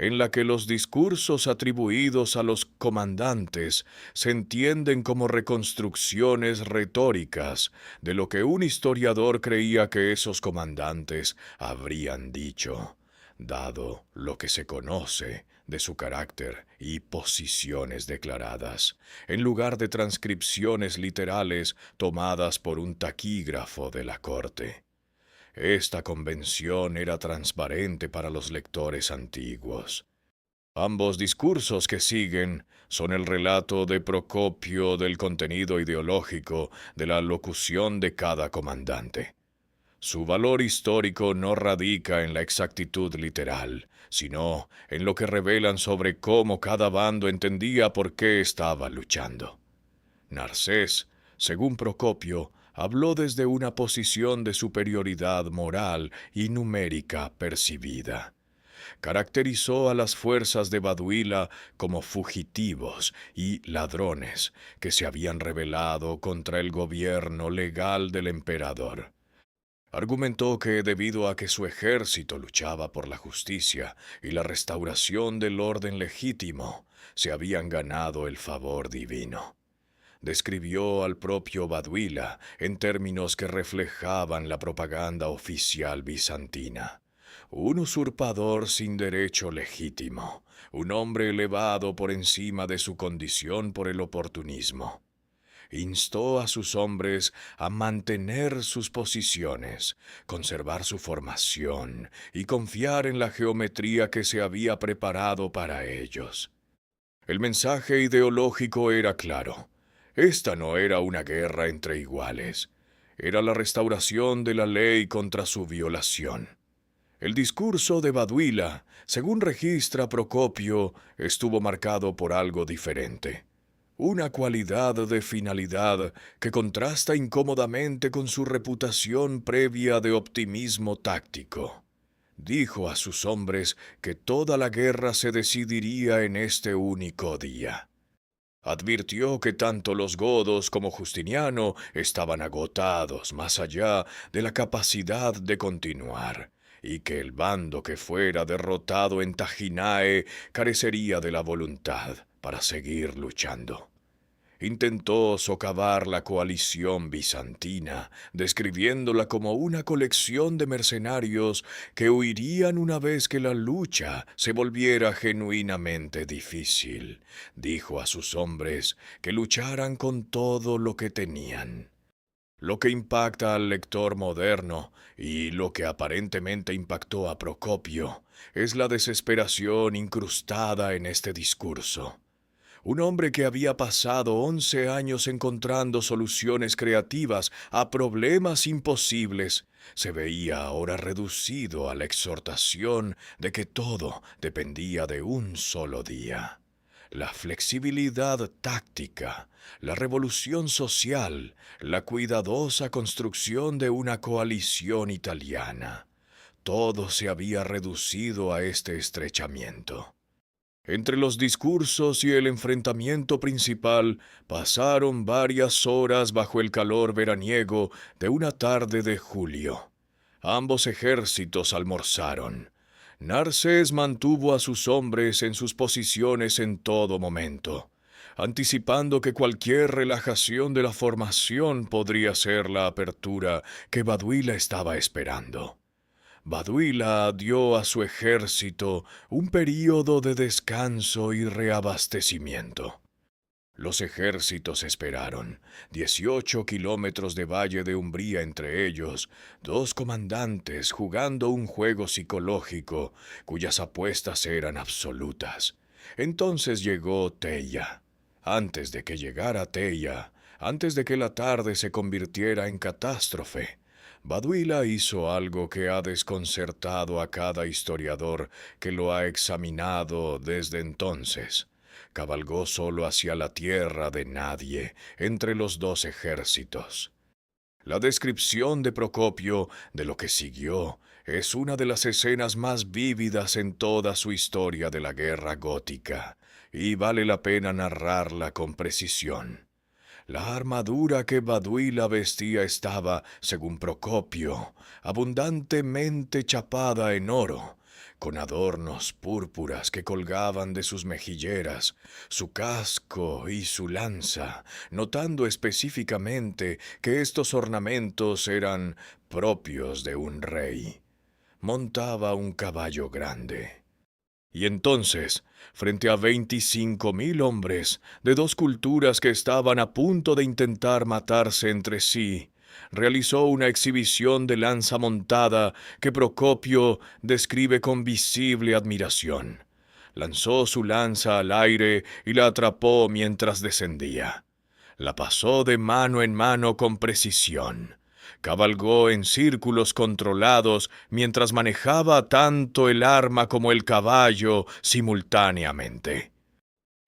en la que los discursos atribuidos a los comandantes se entienden como reconstrucciones retóricas de lo que un historiador creía que esos comandantes habrían dicho, dado lo que se conoce de su carácter y posiciones declaradas, en lugar de transcripciones literales tomadas por un taquígrafo de la corte. Esta convención era transparente para los lectores antiguos. Ambos discursos que siguen son el relato de Procopio del contenido ideológico de la locución de cada comandante. Su valor histórico no radica en la exactitud literal, sino en lo que revelan sobre cómo cada bando entendía por qué estaba luchando. Narsés, según Procopio, habló desde una posición de superioridad moral y numérica percibida. Caracterizó a las fuerzas de Baduila como fugitivos y ladrones que se habían rebelado contra el gobierno legal del emperador. Argumentó que debido a que su ejército luchaba por la justicia y la restauración del orden legítimo, se habían ganado el favor divino. describió al propio Baduila en términos que reflejaban la propaganda oficial bizantina. Un usurpador sin derecho legítimo, un hombre elevado por encima de su condición por el oportunismo. Instó a sus hombres a mantener sus posiciones, conservar su formación y confiar en la geometría que se había preparado para ellos. El mensaje ideológico era claro. Esta no era una guerra entre iguales. Era la restauración de la ley contra su violación. El discurso de Baduila, según registra Procopio, estuvo marcado por algo diferente. Una cualidad de finalidad que contrasta incómodamente con su reputación previa de optimismo táctico. Dijo a sus hombres que toda la guerra se decidiría en este único día. Advirtió que tanto los godos como Justiniano estaban agotados más allá de la capacidad de continuar, y que el bando que fuera derrotado en Taginae carecería de la voluntad para seguir luchando. Intentó socavar la coalición bizantina, describiéndola como una colección de mercenarios que huirían una vez que la lucha se volviera genuinamente difícil. Dijo a sus hombres que lucharan con todo lo que tenían. Lo que impacta al lector moderno, y lo que aparentemente impactó a Procopio, es la desesperación incrustada en este discurso. Un hombre que había pasado 11 años encontrando soluciones creativas a problemas imposibles, se veía ahora reducido a la exhortación de que todo dependía de un solo día. La flexibilidad táctica, la revolución social, la cuidadosa construcción de una coalición italiana. Todo se había reducido a este estrechamiento. Entre los discursos y el enfrentamiento principal pasaron varias horas bajo el calor veraniego de una tarde de julio. Ambos ejércitos almorzaron. Narses mantuvo a sus hombres en sus posiciones en todo momento, anticipando que cualquier relajación de la formación podría ser la apertura que Baduila estaba esperando. Baduila dio a su ejército un período de descanso y reabastecimiento. Los ejércitos esperaron, 18 kilómetros de valle de Umbría entre ellos, dos comandantes jugando un juego psicológico cuyas apuestas eran absolutas. Entonces llegó Teia. Antes de que llegara Teia, antes de que la tarde se convirtiera en catástrofe, Baduila hizo algo que ha desconcertado a cada historiador que lo ha examinado desde entonces. Cabalgó solo hacia la tierra de nadie, entre los dos ejércitos. La descripción de Procopio de lo que siguió es una de las escenas más vívidas en toda su historia de la guerra gótica, y vale la pena narrarla con precisión. La armadura que Baduila vestía estaba, según Procopio, abundantemente chapada en oro, con adornos púrpuras que colgaban de sus mejilleras, su casco y su lanza, notando específicamente que estos ornamentos eran propios de un rey. Montaba un caballo grande. Y entonces, frente a 25,000 hombres de dos culturas que estaban a punto de intentar matarse entre sí, realizó una exhibición de lanza montada que Procopio describe con visible admiración. Lanzó su lanza al aire y la atrapó mientras descendía. La pasó de mano en mano con precisión. Cabalgó en círculos controlados mientras manejaba tanto el arma como el caballo simultáneamente.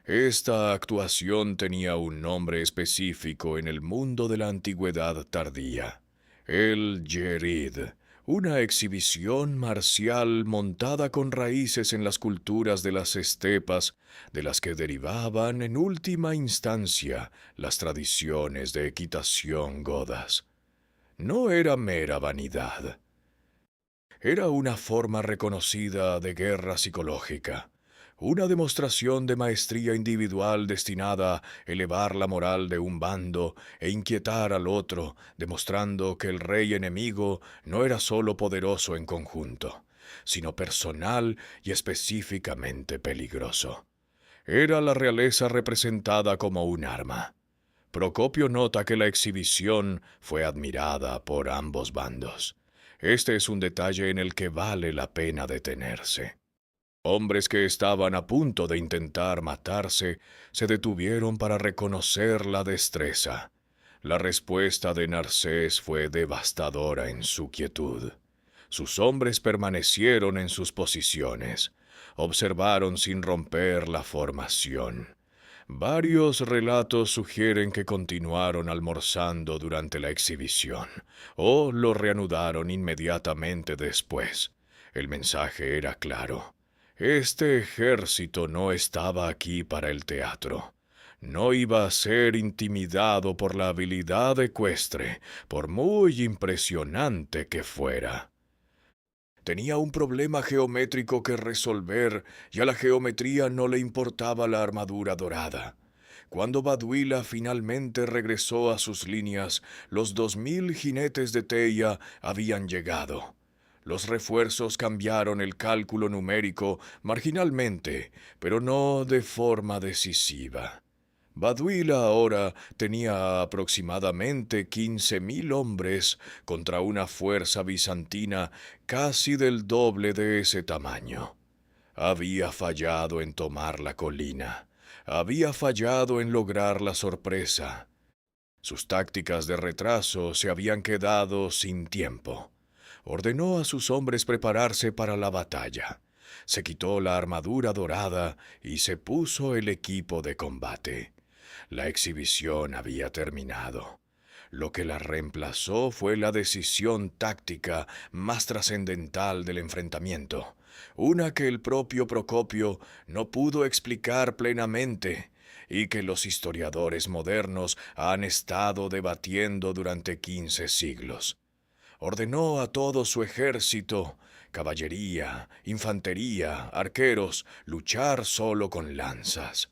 Esta actuación tenía un nombre específico en el mundo de la antigüedad tardía: el Yerid, una exhibición marcial montada con raíces en las culturas de las estepas, de las que derivaban en última instancia las tradiciones de equitación godas. No era mera vanidad. Era una forma reconocida de guerra psicológica, una demostración de maestría individual destinada a elevar la moral de un bando e inquietar al otro, demostrando que el rey enemigo no era solo poderoso en conjunto, sino personal y específicamente peligroso. Era la realeza representada como un arma. Procopio nota que la exhibición fue admirada por ambos bandos. Este es un detalle en el que vale la pena detenerse. Hombres que estaban a punto de intentar matarse se detuvieron para reconocer la destreza. La respuesta de Narcés fue devastadora en su quietud. Sus hombres permanecieron en sus posiciones. Observaron sin romper la formación. Varios relatos sugieren que continuaron almorzando durante la exhibición, o lo reanudaron inmediatamente después. El mensaje era claro. Este ejército no estaba aquí para el teatro. No iba a ser intimidado por la habilidad ecuestre, por muy impresionante que fuera. Tenía un problema geométrico que resolver y a la geometría no le importaba la armadura dorada. Cuando Baduila finalmente regresó a sus líneas, los 2000 jinetes de Teia habían llegado. Los refuerzos cambiaron el cálculo numérico marginalmente, pero no de forma decisiva. Baduila ahora tenía aproximadamente 15.000 hombres contra una fuerza bizantina casi del doble de ese tamaño. Había fallado en tomar la colina. Había fallado en lograr la sorpresa. Sus tácticas de retraso se habían quedado sin tiempo. Ordenó a sus hombres prepararse para la batalla. Se quitó la armadura dorada y se puso el equipo de combate. La exhibición había terminado. Lo que la reemplazó fue la decisión táctica más trascendental del enfrentamiento, una que el propio Procopio no pudo explicar plenamente y que los historiadores modernos han estado debatiendo durante 15 siglos. Ordenó a todo su ejército, caballería, infantería, arqueros, luchar solo con lanzas.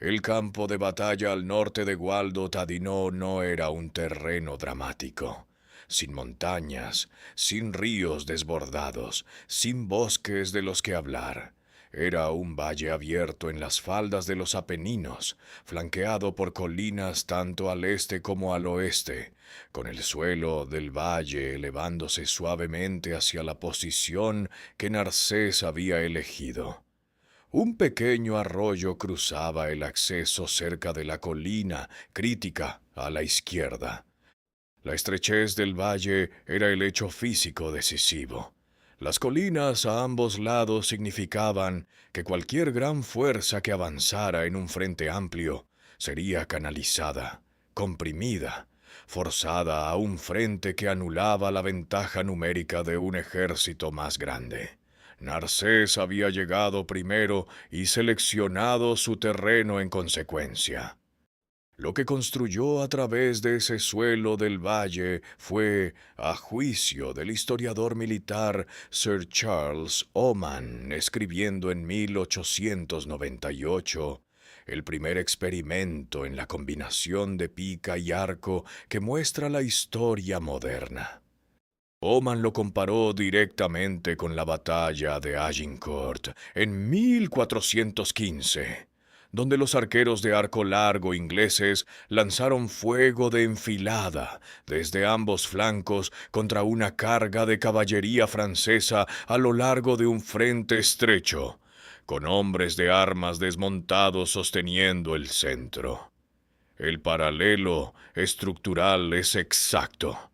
El campo de batalla al norte de Gualdo Tadino no era un terreno dramático, sin montañas, sin ríos desbordados, sin bosques de los que hablar. Era un valle abierto en las faldas de los Apeninos, flanqueado por colinas tanto al este como al oeste, con el suelo del valle elevándose suavemente hacia la posición que Narcés había elegido. Un pequeño arroyo cruzaba el acceso cerca de la colina, crítica a la izquierda. La estrechez del valle era el hecho físico decisivo. Las colinas a ambos lados significaban que cualquier gran fuerza que avanzara en un frente amplio sería canalizada, comprimida, forzada a un frente que anulaba la ventaja numérica de un ejército más grande. Narcés había llegado primero y seleccionado su terreno en consecuencia. Lo que construyó a través de ese suelo del valle fue, a juicio del historiador militar Sir Charles Oman, escribiendo en 1898, el primer experimento en la combinación de pica y arco que muestra la historia moderna. Oman lo comparó directamente con la batalla de Agincourt en 1415, donde los arqueros de arco largo ingleses lanzaron fuego de enfilada desde ambos flancos contra una carga de caballería francesa a lo largo de un frente estrecho, con hombres de armas desmontados sosteniendo el centro. El paralelo estructural es exacto.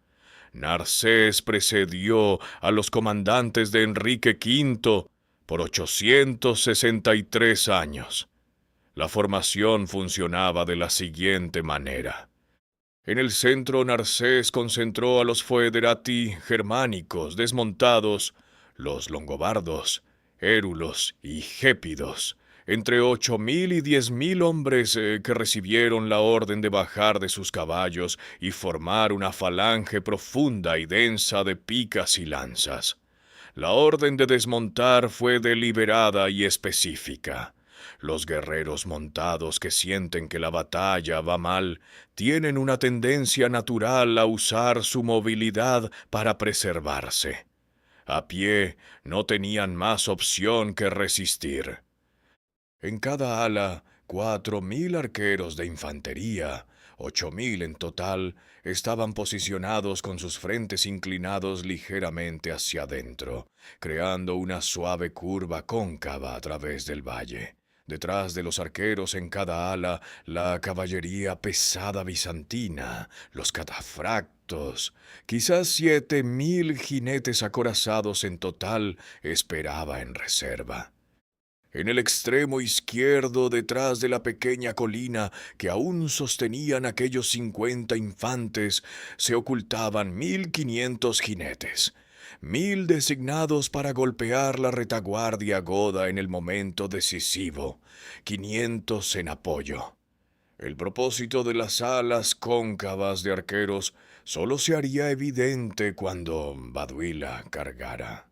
Narcés precedió a los comandantes de Enrique V por 863 años. La formación funcionaba de la siguiente manera. En el centro Narcés concentró a los foederati germánicos desmontados, los longobardos, érulos y gépidos, entre 8.000 y 10.000 hombres que recibieron la orden de bajar de sus caballos y formar una falange profunda y densa de picas y lanzas. La orden de desmontar fue deliberada y específica. Los guerreros montados que sienten que la batalla va mal tienen una tendencia natural a usar su movilidad para preservarse. A pie no tenían más opción que resistir. En cada ala, 4.000 arqueros de infantería, 8.000 en total, estaban posicionados con sus frentes inclinados ligeramente hacia adentro, creando una suave curva cóncava a través del valle. Detrás de los arqueros en cada ala, la caballería pesada bizantina, los catafractos, quizás 7.000 jinetes acorazados en total, esperaba en reserva. En el extremo izquierdo, detrás de la pequeña colina que aún sostenían aquellos 50 infantes, se ocultaban 1.500 jinetes, 1.000 designados para golpear la retaguardia goda en el momento decisivo, 500 en apoyo. El propósito de las alas cóncavas de arqueros solo se haría evidente cuando Baduila cargara.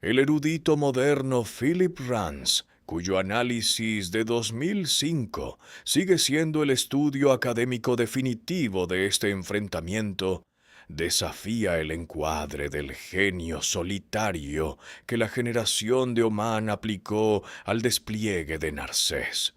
El erudito moderno Philip Rance, cuyo análisis de 2005 sigue siendo el estudio académico definitivo de este enfrentamiento, desafía el encuadre del genio solitario que la generación de Omán aplicó al despliegue de Narsés.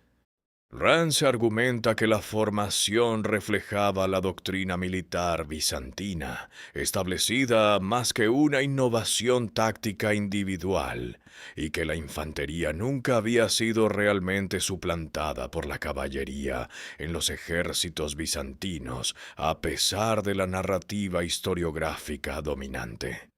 Rance argumenta que la formación reflejaba la doctrina militar bizantina, establecida más que una innovación táctica individual, y que la infantería nunca había sido realmente suplantada por la caballería en los ejércitos bizantinos, a pesar de la narrativa historiográfica dominante.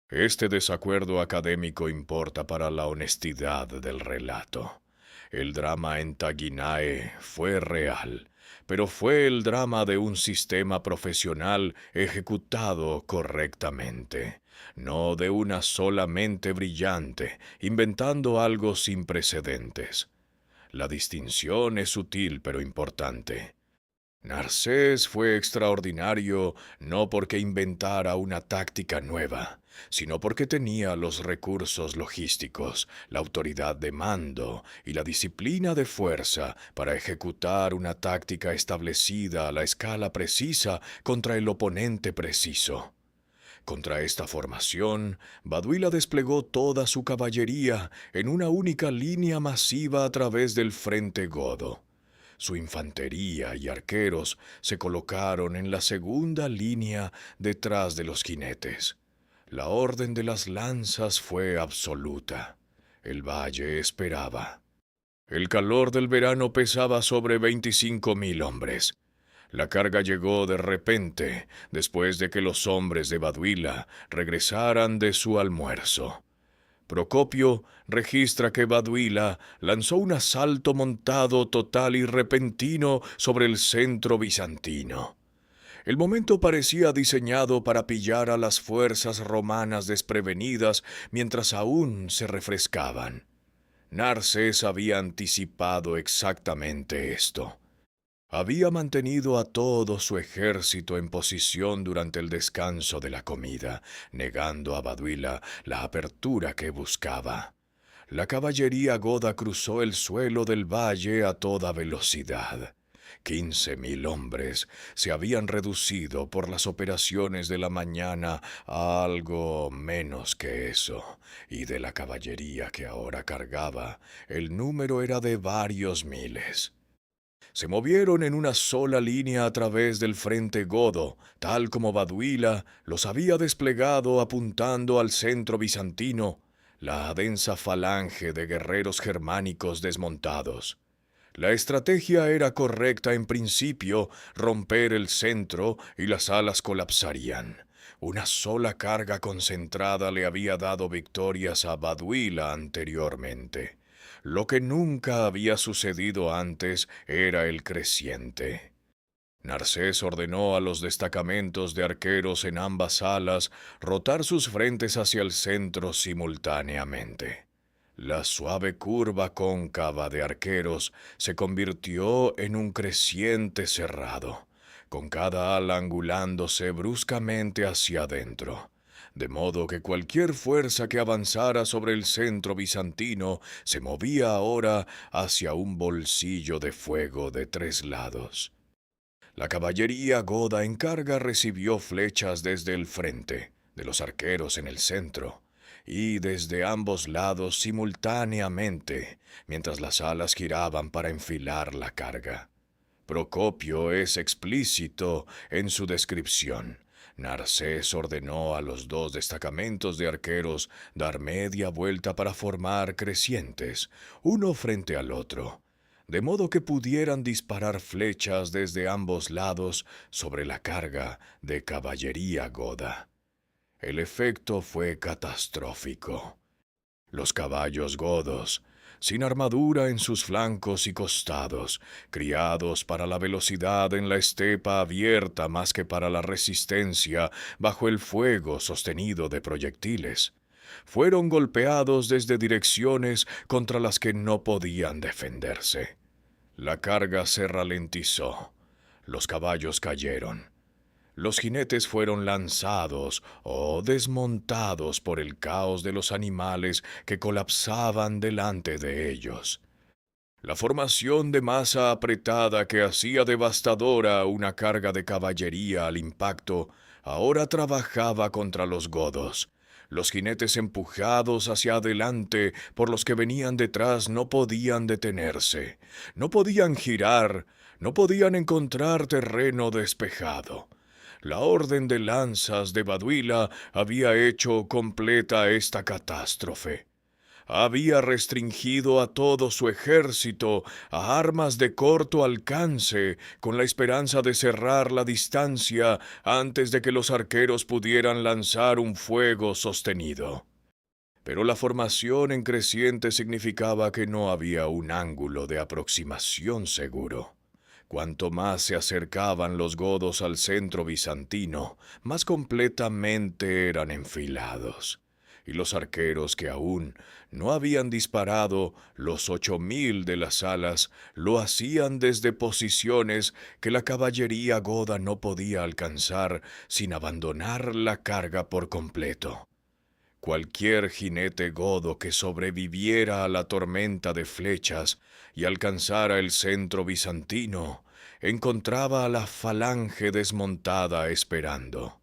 Este desacuerdo académico importa para la honestidad del relato. El drama en Taginae fue real, pero fue el drama de un sistema profesional ejecutado correctamente, no de una sola mente brillante, inventando algo sin precedentes. La distinción es sutil pero importante. Narsés fue extraordinario no porque inventara una táctica nueva, sino porque tenía los recursos logísticos, la autoridad de mando y la disciplina de fuerza para ejecutar una táctica establecida a la escala precisa contra el oponente preciso. Contra esta formación, Baduila desplegó toda su caballería en una única línea masiva a través del frente godo. Su infantería y arqueros se colocaron en la segunda línea detrás de los jinetes. La orden de las lanzas fue absoluta. El valle esperaba. El calor del verano pesaba sobre 25.000 hombres. La carga llegó de repente, después de que los hombres de Baduila regresaran de su almuerzo. Procopio registra que Baduila lanzó un asalto montado total y repentino sobre el centro bizantino. El momento parecía diseñado para pillar a las fuerzas romanas desprevenidas mientras aún se refrescaban. Narsés había anticipado exactamente esto. Había mantenido a todo su ejército en posición durante el descanso de la comida, negando a Baduila la apertura que buscaba. La caballería goda cruzó el suelo del valle a toda velocidad. 15.000 hombres se habían reducido por las operaciones de la mañana a algo menos que eso, y de la caballería que ahora cargaba, el número era de varios miles. Se movieron en una sola línea a través del frente godo, tal como Baduila los había desplegado apuntando al centro bizantino, la densa falange de guerreros germánicos desmontados. La estrategia era correcta en principio, romper el centro y las alas colapsarían. Una sola carga concentrada le había dado victorias a Baduila anteriormente. Lo que nunca había sucedido antes era el creciente. Narsés ordenó a los destacamentos de arqueros en ambas alas rotar sus frentes hacia el centro simultáneamente. La suave curva cóncava de arqueros se convirtió en un creciente cerrado, con cada ala angulándose bruscamente hacia adentro. de modo que cualquier fuerza que avanzara sobre el centro bizantino se movía ahora hacia un bolsillo de fuego de 3 lados. La caballería goda en carga recibió flechas desde el frente, de los arqueros en el centro, y desde ambos lados simultáneamente, mientras las alas giraban para enfilar la carga. Procopio es explícito en su descripción. Narcés ordenó a los 2 destacamentos de arqueros dar media vuelta para formar crecientes, uno frente al otro, de modo que pudieran disparar flechas desde ambos lados sobre la carga de caballería goda. El efecto fue catastrófico. Los caballos godos, sin armadura en sus flancos y costados, criados para la velocidad en la estepa abierta más que para la resistencia bajo el fuego sostenido de proyectiles, fueron golpeados desde direcciones contra las que no podían defenderse. La carga se ralentizó. Los caballos cayeron. Los jinetes fueron lanzados o desmontados por el caos de los animales que colapsaban delante de ellos. La formación de masa apretada que hacía devastadora una carga de caballería al impacto ahora trabajaba contra los godos. Los jinetes empujados hacia adelante por los que venían detrás no podían detenerse, no podían girar, no podían encontrar terreno despejado. La orden de lanzas de Baduila había hecho completa esta catástrofe. Había restringido a todo su ejército a armas de corto alcance, con la esperanza de cerrar la distancia antes de que los arqueros pudieran lanzar un fuego sostenido. Pero la formación en creciente significaba que no había un ángulo de aproximación seguro. Cuanto más se acercaban los godos al centro bizantino, más completamente eran enfilados. Y los arqueros que aún no habían disparado los 8.000 de las alas lo hacían desde posiciones que la caballería goda no podía alcanzar sin abandonar la carga por completo. Cualquier jinete godo que sobreviviera a la tormenta de flechas y alcanzara el centro bizantino, encontraba a la falange desmontada esperando.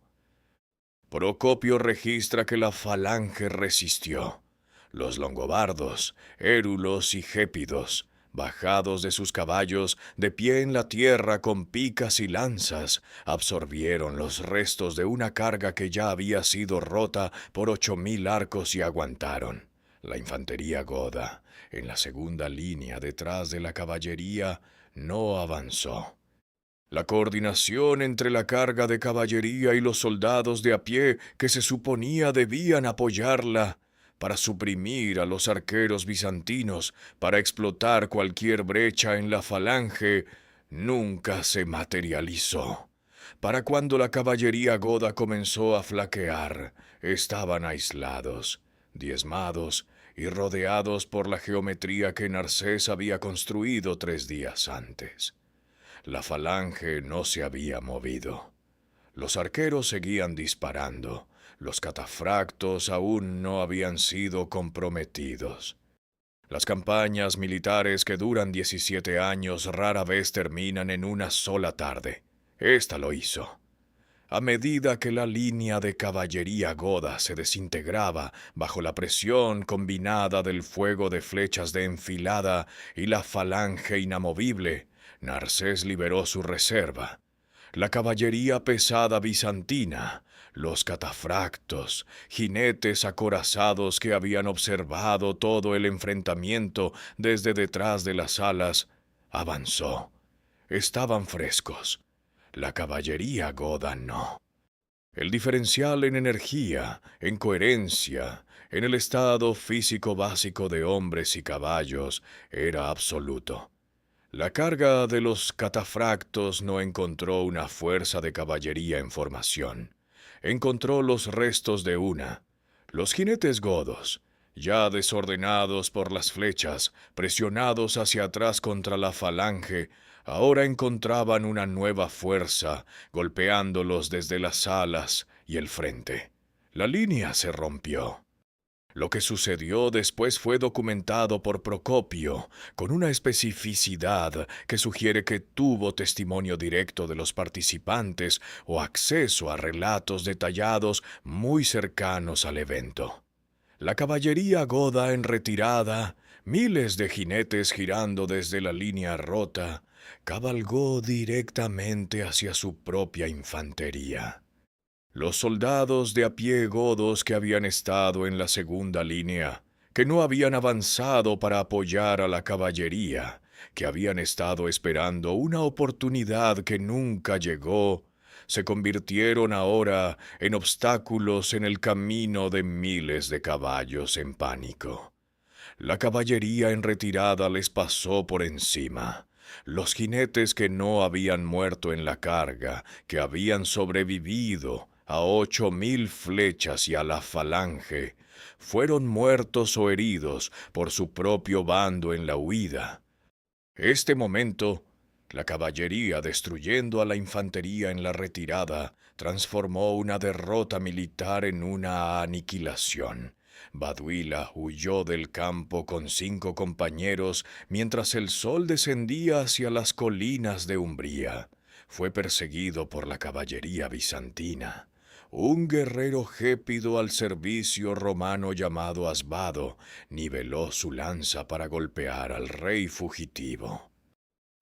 Procopio registra que la falange resistió. Los longobardos, érulos y gépidos, bajados de sus caballos, de pie en la tierra con picas y lanzas, absorbieron los restos de una carga que ya había sido rota por 8.000 arcos y aguantaron. La infantería goda, en la segunda línea detrás de la caballería, no avanzó. La coordinación entre la carga de caballería y los soldados de a pie que se suponía debían apoyarla para suprimir a los arqueros bizantinos, para explotar cualquier brecha en la falange, nunca se materializó. Para cuando la caballería goda comenzó a flaquear, estaban aislados, diezmados y rodeados por la geometría que Narcés había construido 3 días antes. La falange no se había movido. Los arqueros seguían disparando. Los catafractos aún no habían sido comprometidos. Las campañas militares que duran 17 años rara vez terminan en una sola tarde. Esta lo hizo. A medida que la línea de caballería goda se desintegraba bajo la presión combinada del fuego de flechas de enfilada y la falange inamovible, Narcés liberó su reserva. La caballería pesada bizantina, los catafractos, jinetes acorazados que habían observado todo el enfrentamiento desde detrás de las alas, avanzó. Estaban frescos. La caballería goda no. El diferencial en energía, en coherencia, en el estado físico básico de hombres y caballos era absoluto. La carga de los catafractos no encontró una fuerza de caballería en formación. Encontró los restos de una. Los jinetes godos, ya desordenados por las flechas, presionados hacia atrás contra la falange, ahora encontraban una nueva fuerza, golpeándolos desde las alas y el frente. La línea se rompió. Lo que sucedió después fue documentado por Procopio con una especificidad que sugiere que tuvo testimonio directo de los participantes o acceso a relatos detallados muy cercanos al evento. La caballería goda en retirada, miles de jinetes girando desde la línea rota, cabalgó directamente hacia su propia infantería. Los soldados de a pie godos que habían estado en la segunda línea, que no habían avanzado para apoyar a la caballería, que habían estado esperando una oportunidad que nunca llegó, se convirtieron ahora en obstáculos en el camino de miles de caballos en pánico. La caballería en retirada les pasó por encima. Los jinetes que no habían muerto en la carga, que habían sobrevivido a 8,000 flechas y a la falange, fueron muertos o heridos por su propio bando en la huida. Este momento, la caballería destruyendo a la infantería en la retirada, transformó una derrota militar en una aniquilación. Baduila huyó del campo con 5 compañeros mientras el sol descendía hacia las colinas de Umbría. Fue perseguido por la caballería bizantina. Un guerrero gépido al servicio romano llamado Asbado niveló su lanza para golpear al rey fugitivo.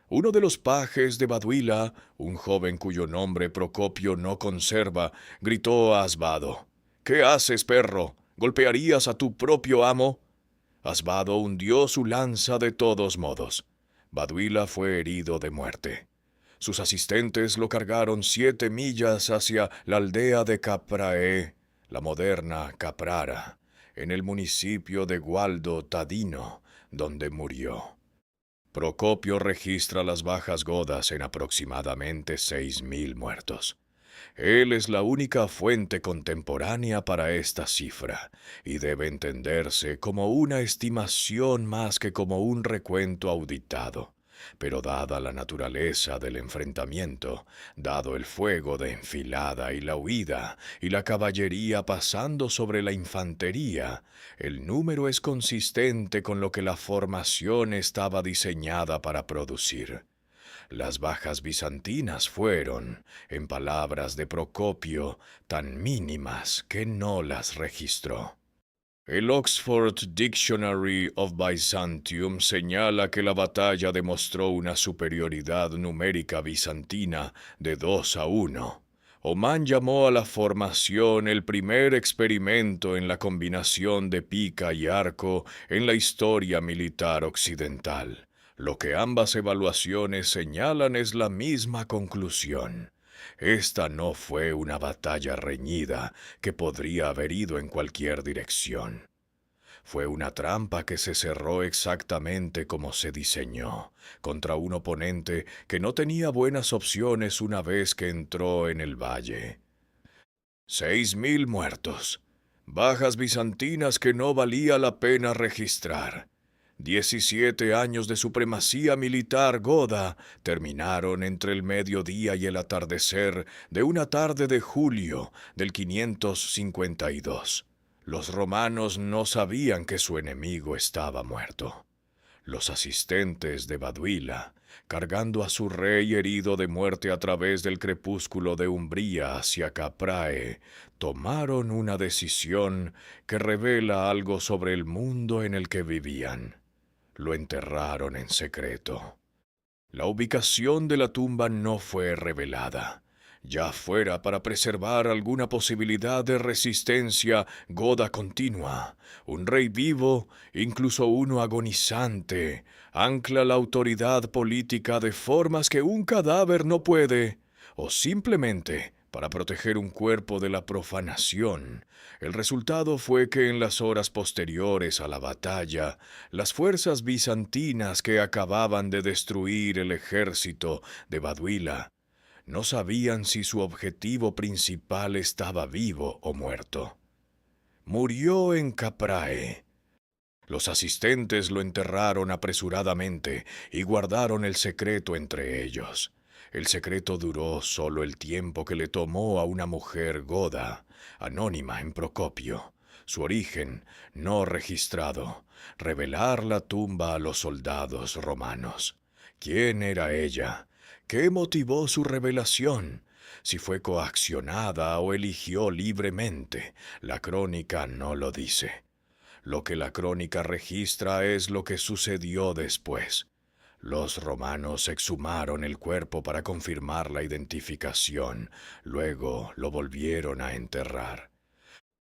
Uno de los pajes de Baduila, un joven cuyo nombre Procopio no conserva, gritó a Asbado: «¿Qué haces, perro? ¿Golpearías a tu propio amo?» Asbado hundió su lanza de todos modos. Baduila fue herido de muerte. Sus asistentes lo cargaron 7 millas hacia la aldea de Caprae, la moderna Caprara, en el municipio de Gualdo Tadino, donde murió. Procopio registra las bajas godas en aproximadamente 6,000 muertos. Él es la única fuente contemporánea para esta cifra, y debe entenderse como una estimación más que como un recuento auditado. Pero dada la naturaleza del enfrentamiento, dado el fuego de enfilada y la huida, y la caballería pasando sobre la infantería, el número es consistente con lo que la formación estaba diseñada para producir. Las bajas bizantinas fueron, en palabras de Procopio, tan mínimas que no las registró. El Oxford Dictionary of Byzantium señala que la batalla demostró una superioridad numérica bizantina de 2-1. Oman llamó a la formación el primer experimento en la combinación de pica y arco en la historia militar occidental. Lo que ambas evaluaciones señalan es la misma conclusión. Esta no fue una batalla reñida que podría haber ido en cualquier dirección. Fue una trampa que se cerró exactamente como se diseñó, contra un oponente que no tenía buenas opciones una vez que entró en el valle. 6,000 muertos, bajas bizantinas que no valía la pena registrar. 17 años de supremacía militar goda terminaron entre el mediodía y el atardecer de una tarde de julio del 552. Los romanos no sabían que su enemigo estaba muerto. Los asistentes de Baduila, cargando a su rey herido de muerte a través del crepúsculo de Umbría hacia Caprae, tomaron una decisión que revela algo sobre el mundo en el que vivían. Lo enterraron en secreto. La ubicación de la tumba no fue revelada, ya fuera para preservar alguna posibilidad de resistencia goda continua. Un rey vivo, incluso uno agonizante, ancla la autoridad política de formas que un cadáver no puede, o simplemente para proteger un cuerpo de la profanación. El resultado fue que en las horas posteriores a la batalla, las fuerzas bizantinas que acababan de destruir el ejército de Baduila no sabían si su objetivo principal estaba vivo o muerto. Murió en Caprae. Los asistentes lo enterraron apresuradamente y guardaron el secreto entre ellos. El secreto duró solo el tiempo que le tomó a una mujer goda, anónima en Procopio, su origen no registrado, revelar la tumba a los soldados romanos. ¿Quién era ella? ¿Qué motivó su revelación? Si fue coaccionada o eligió libremente, la crónica no lo dice. Lo que la crónica registra es lo que sucedió después. Los romanos exhumaron el cuerpo para confirmar la identificación, luego lo volvieron a enterrar.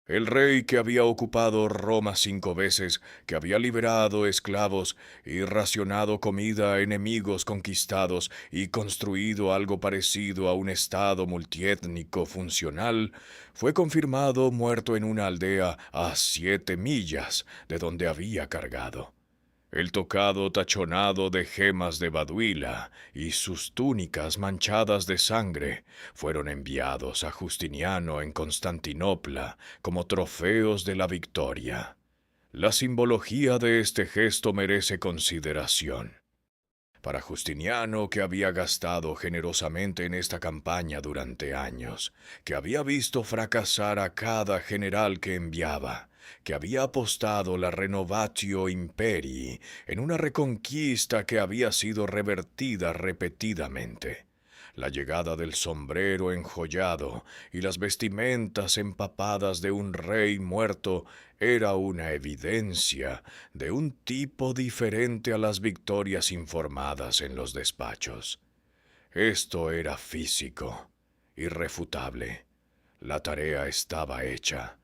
El rey que había ocupado Roma 5 veces, que había liberado esclavos y racionado comida a enemigos conquistados y construido algo parecido a un estado multiétnico funcional, fue confirmado muerto en una aldea a 7 millas de donde había cargado. El tocado tachonado de gemas de Baduila y sus túnicas manchadas de sangre fueron enviados a Justiniano en Constantinopla como trofeos de la victoria. La simbología de este gesto merece consideración. Para Justiniano, que había gastado generosamente en esta campaña durante años, que había visto fracasar a cada general que enviaba, que había apostado la renovatio imperii en una reconquista que había sido revertida repetidamente. La llegada del sombrero enjollado y las vestimentas empapadas de un rey muerto era una evidencia de un tipo diferente a las victorias informadas en los despachos. Esto era físico, irrefutable. La tarea estaba hecha.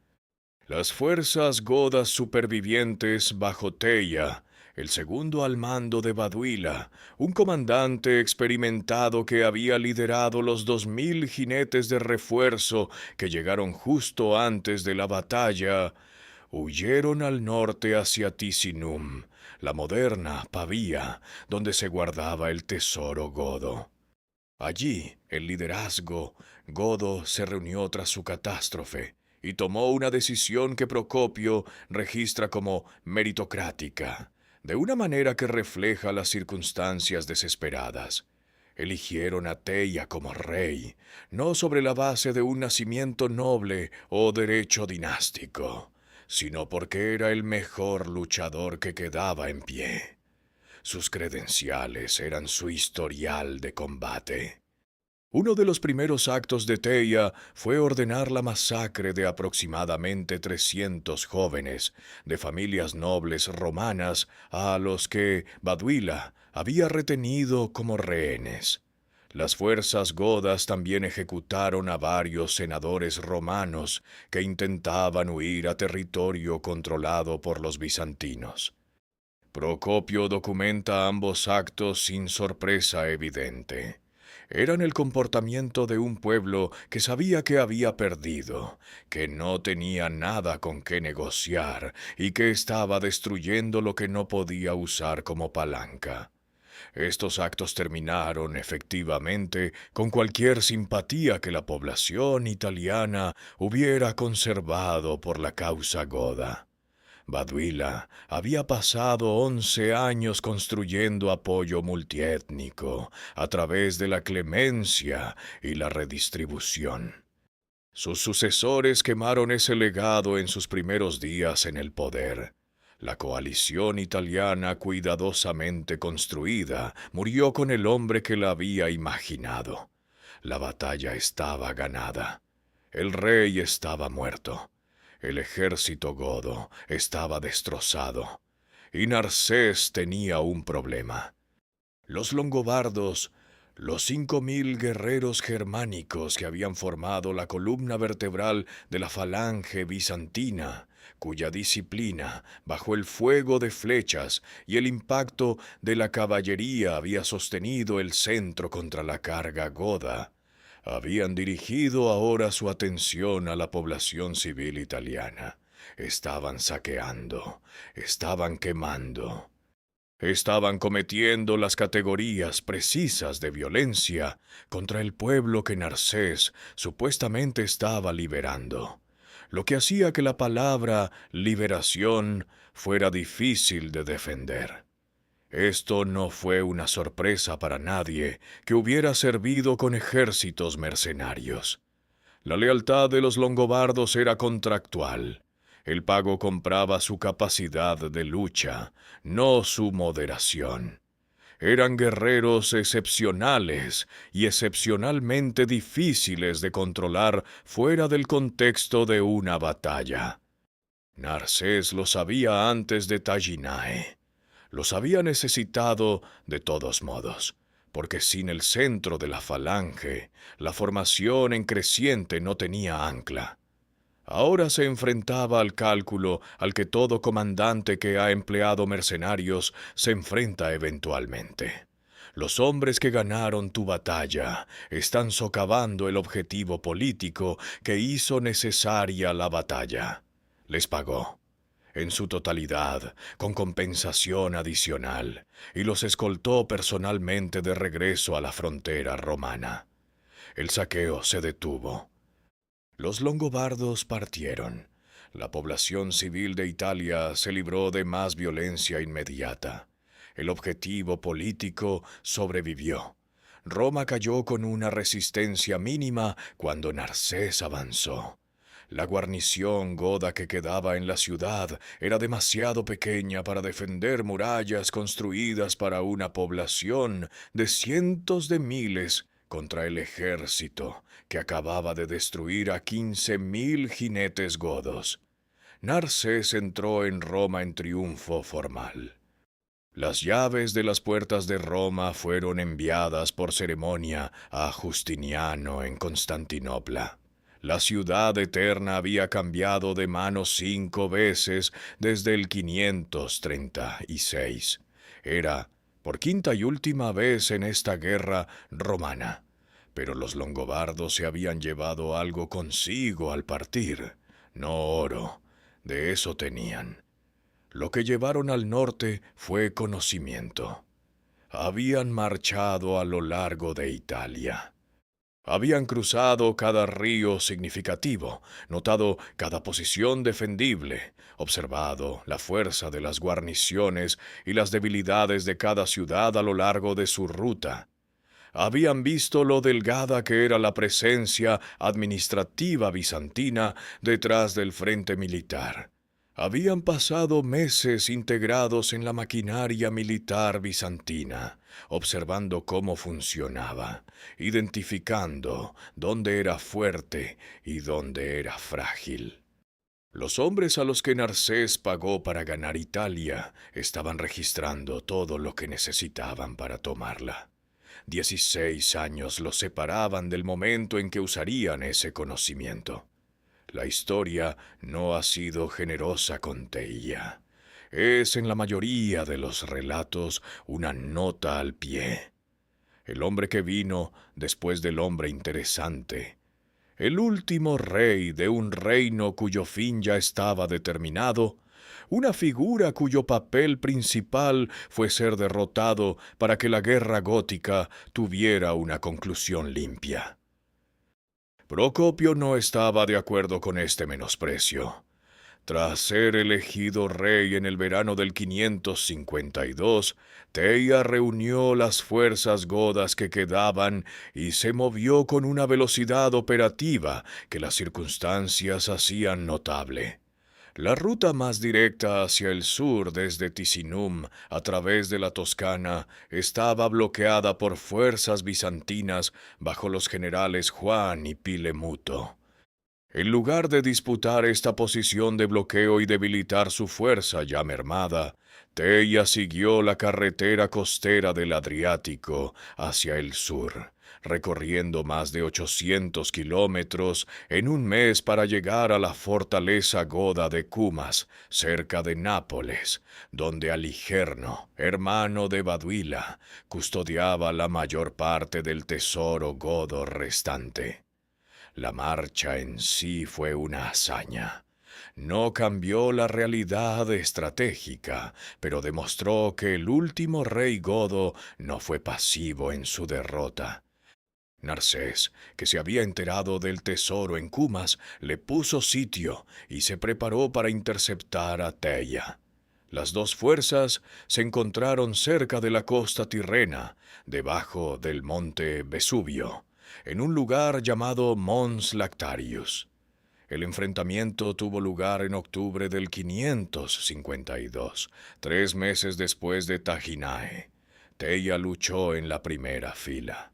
Las fuerzas godas supervivientes bajo Teia, el segundo al mando de Baduila, un comandante experimentado que había liderado los 2000 jinetes de refuerzo que llegaron justo antes de la batalla, huyeron al norte hacia Ticinum, la moderna Pavía, donde se guardaba el tesoro godo. Allí, el liderazgo godo se reunió tras su catástrofe y tomó una decisión que Procopio registra como meritocrática, de una manera que refleja las circunstancias desesperadas. Eligieron a Teia como rey, no sobre la base de un nacimiento noble o derecho dinástico, sino porque era el mejor luchador que quedaba en pie. Sus credenciales eran su historial de combate. Uno de los primeros actos de Teia fue ordenar la masacre de aproximadamente 300 jóvenes de familias nobles romanas a los que Baduila había retenido como rehenes. Las fuerzas godas también ejecutaron a varios senadores romanos que intentaban huir a territorio controlado por los bizantinos. Procopio documenta ambos actos sin sorpresa evidente. Eran el comportamiento de un pueblo que sabía que había perdido, que no tenía nada con qué negociar y que estaba destruyendo lo que no podía usar como palanca. Estos actos terminaron, efectivamente, con cualquier simpatía que la población italiana hubiera conservado por la causa goda. Baduila había pasado 11 años construyendo apoyo multiétnico a través de la clemencia y la redistribución. Sus sucesores quemaron ese legado en sus primeros días en el poder. La coalición italiana cuidadosamente construida murió con el hombre que la había imaginado. La batalla estaba ganada. El rey estaba muerto. El ejército godo estaba destrozado. Y Narcés tenía un problema. Los longobardos, los 5000 guerreros germánicos que habían formado la columna vertebral de la falange bizantina, cuya disciplina, bajo el fuego de flechas y el impacto de la caballería había sostenido el centro contra la carga goda, habían dirigido ahora su atención a la población civil italiana. Estaban saqueando, estaban quemando. Estaban cometiendo las categorías precisas de violencia contra el pueblo que Narcés supuestamente estaba liberando, lo que hacía que la palabra liberación fuera difícil de defender. Esto no fue una sorpresa para nadie que hubiera servido con ejércitos mercenarios. La lealtad de los longobardos era contractual. El pago compraba su capacidad de lucha, no su moderación. Eran guerreros excepcionales y excepcionalmente difíciles de controlar fuera del contexto de una batalla. Narsés lo sabía antes de Tallinae. Los había necesitado de todos modos, porque sin el centro de la falange, la formación en creciente no tenía ancla. Ahora se enfrentaba al cálculo al que todo comandante que ha empleado mercenarios se enfrenta eventualmente. Los hombres que ganaron tu batalla están socavando el objetivo político que hizo necesaria la batalla. Les pagó en su totalidad, con compensación adicional, y los escoltó personalmente de regreso a la frontera romana. El saqueo se detuvo. Los longobardos partieron. La población civil de Italia se libró de más violencia inmediata. El objetivo político sobrevivió. Roma cayó con una resistencia mínima cuando Narsés avanzó. La guarnición goda que quedaba en la ciudad era demasiado pequeña para defender murallas construidas para una población de cientos de miles contra el ejército que acababa de destruir a 15.000 jinetes godos. Narsés entró en Roma en triunfo formal. Las llaves de las puertas de Roma fueron enviadas por ceremonia a Justiniano en Constantinopla. La ciudad eterna había cambiado de manos 5 veces desde el 536. Era, por quinta y última vez en esta guerra romana. Pero los longobardos se habían llevado algo consigo al partir. No oro, de eso tenían. Lo que llevaron al norte fue conocimiento. Habían marchado a lo largo de Italia. Habían cruzado cada río significativo, notado cada posición defendible, observado la fuerza de las guarniciones y las debilidades de cada ciudad a lo largo de su ruta. Habían visto lo delgada que era la presencia administrativa bizantina detrás del frente militar. Habían pasado meses integrados en la maquinaria militar bizantina, observando cómo funcionaba, identificando dónde era fuerte y dónde era frágil. Los hombres a los que Narsés pagó para ganar Italia estaban registrando todo lo que necesitaban para tomarla. 16 años los separaban del momento en que usarían ese conocimiento. La historia no ha sido generosa con Teía. Es en la mayoría de los relatos una nota al pie. El hombre que vino después del hombre interesante. El último rey de un reino cuyo fin ya estaba determinado. Una figura cuyo papel principal fue ser derrotado para que la guerra gótica tuviera una conclusión limpia. Procopio no estaba de acuerdo con este menosprecio. Tras ser elegido rey en el verano del 552, Teia reunió las fuerzas godas que quedaban y se movió con una velocidad operativa que las circunstancias hacían notable. La ruta más directa hacia el sur desde Ticinum a través de la Toscana estaba bloqueada por fuerzas bizantinas bajo los generales Juan y Pilemuto. En lugar de disputar esta posición de bloqueo y debilitar su fuerza ya mermada, Teia siguió la carretera costera del Adriático hacia el sur, recorriendo más de 800 kilómetros en un mes para llegar a la fortaleza goda de Cumas, cerca de Nápoles, donde Aligerno, hermano de Baduila, custodiaba la mayor parte del tesoro godo restante. La marcha en sí fue una hazaña. No cambió la realidad estratégica, pero demostró que el último rey godo no fue pasivo en su derrota. Narsés, que se había enterado del tesoro en Cumas, le puso sitio y se preparó para interceptar a Teia. Las dos fuerzas se encontraron cerca de la costa tirrena, debajo del monte Vesubio, en un lugar llamado Mons Lactarius. El enfrentamiento tuvo lugar en octubre del 552, 3 meses después de Taginae. Teia luchó en la primera fila.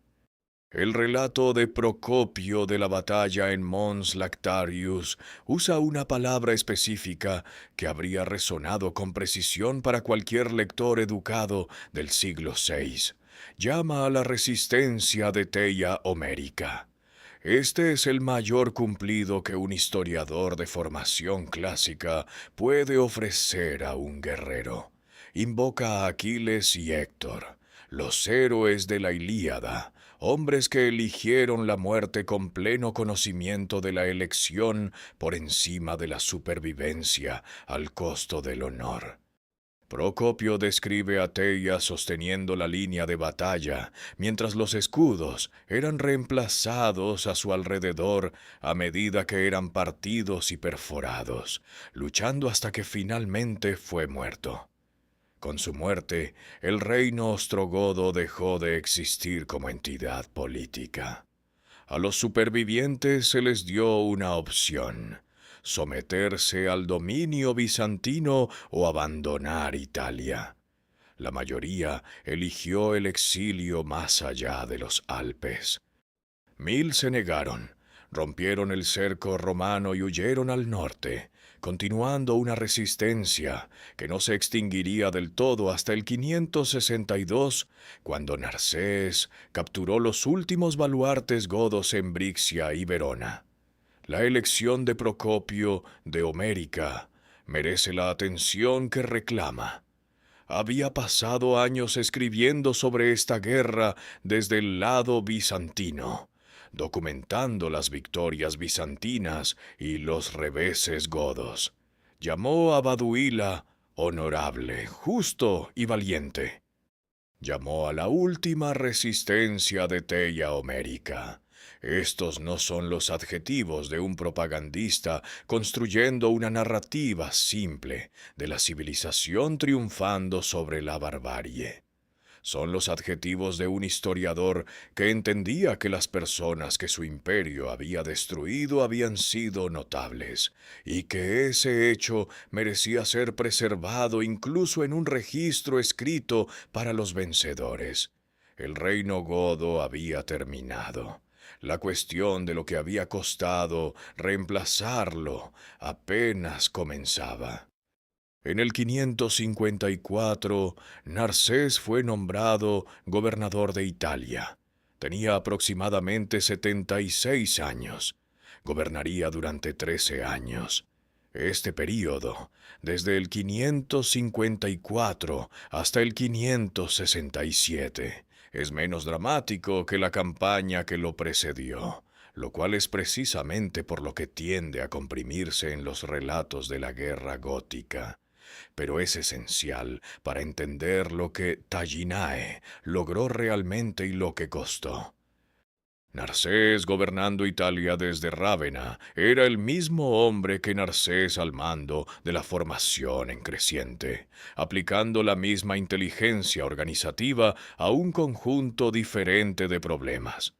El relato de Procopio de la batalla en Mons Lactarius usa una palabra específica que habría resonado con precisión para cualquier lector educado del siglo VI. Llama a la resistencia de Teia Homérica. Este es el mayor cumplido que un historiador de formación clásica puede ofrecer a un guerrero. Invoca a Aquiles y Héctor, los héroes de la Ilíada, hombres que eligieron la muerte con pleno conocimiento de la elección por encima de la supervivencia al costo del honor. Procopio describe a Teia sosteniendo la línea de batalla, mientras los escudos eran reemplazados a su alrededor a medida que eran partidos y perforados, luchando hasta que finalmente fue muerto. Con su muerte, el reino ostrogodo dejó de existir como entidad política. A los supervivientes se les dio una opción: someterse al dominio bizantino o abandonar Italia. La mayoría eligió el exilio más allá de los Alpes. 1000 se negaron, rompieron el cerco romano y huyeron al norte, continuando una resistencia que no se extinguiría del todo hasta el 562, cuando Narsés capturó los últimos baluartes godos en Brixia y Verona. La elección de Procopio de Homérica merece la atención que reclama. Había pasado años escribiendo sobre esta guerra desde el lado bizantino, documentando las victorias bizantinas y los reveses godos. Llamó a Baduila honorable, justo y valiente. Llamó a la última resistencia de Teia Homérica. Estos no son los adjetivos de un propagandista construyendo una narrativa simple de la civilización triunfando sobre la barbarie. Son los adjetivos de un historiador que entendía que las personas que su imperio había destruido habían sido notables, y que ese hecho merecía ser preservado incluso en un registro escrito para los vencedores. El reino godo había terminado. La cuestión de lo que había costado reemplazarlo apenas comenzaba. En el 554, Narsés fue nombrado gobernador de Italia. Tenía aproximadamente 76 años. Gobernaría durante 13 años. Este período, desde el 554 hasta el 567, es menos dramático que la campaña que lo precedió, lo cual es precisamente por lo que tiende a comprimirse en los relatos de la guerra gótica. Pero es esencial para entender lo que Taginae logró realmente y lo que costó. Narsés, gobernando Italia desde Rávena, era el mismo hombre que Narsés al mando de la formación en creciente, aplicando la misma inteligencia organizativa a un conjunto diferente de problemas.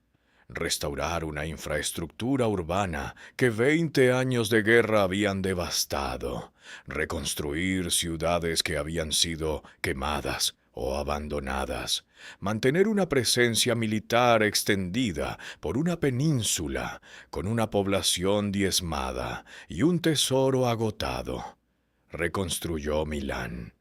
Restaurar una infraestructura urbana que 20 años de guerra habían devastado, reconstruir ciudades que habían sido quemadas o abandonadas, mantener una presencia militar extendida por una península con una población diezmada y un tesoro agotado. Reconstruyó Milán.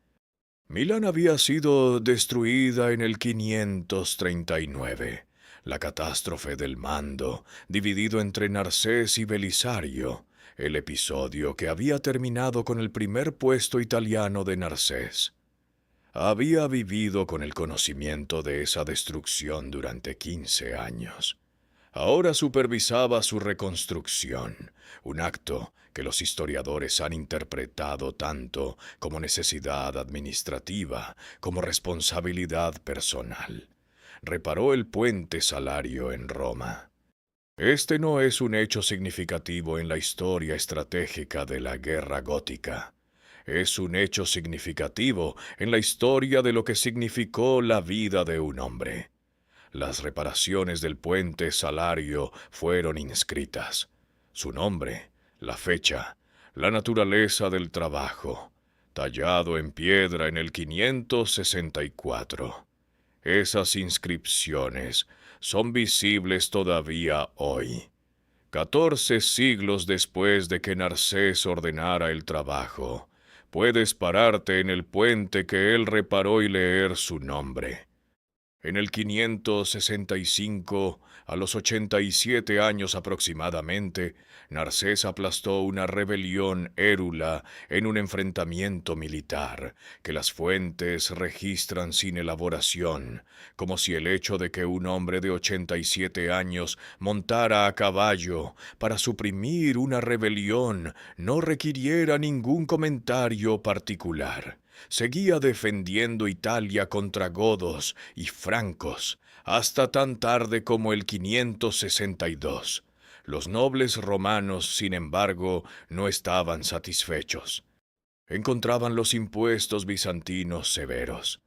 Milán había sido destruida en el 539. La catástrofe del Mando, dividido entre Narsés y Belisario, el episodio que había terminado con el primer puesto italiano de Narsés. Había vivido con el conocimiento de esa destrucción durante 15 años. Ahora supervisaba su reconstrucción, un acto que los historiadores han interpretado tanto como necesidad administrativa como responsabilidad personal. Reparó el puente Salario en Roma. Este no es un hecho significativo en la historia estratégica de la guerra gótica. Es un hecho significativo en la historia de lo que significó la vida de un hombre. Las reparaciones del puente Salario fueron inscritas. Su nombre, la fecha, la naturaleza del trabajo, tallado en piedra en el 564. Esas inscripciones son visibles todavía hoy. 14 siglos después de que Narsés ordenara el trabajo, puedes pararte en el puente que él reparó y leer su nombre. En el 565, a los 87 años aproximadamente, Narsés aplastó una rebelión érula en un enfrentamiento militar que las fuentes registran sin elaboración, como si el hecho de que un hombre de 87 años montara a caballo para suprimir una rebelión no requiriera ningún comentario particular. Seguía defendiendo Italia contra godos y francos hasta tan tarde como el 562. Los nobles romanos, sin embargo, no estaban satisfechos. Encontraban los impuestos bizantinos severos.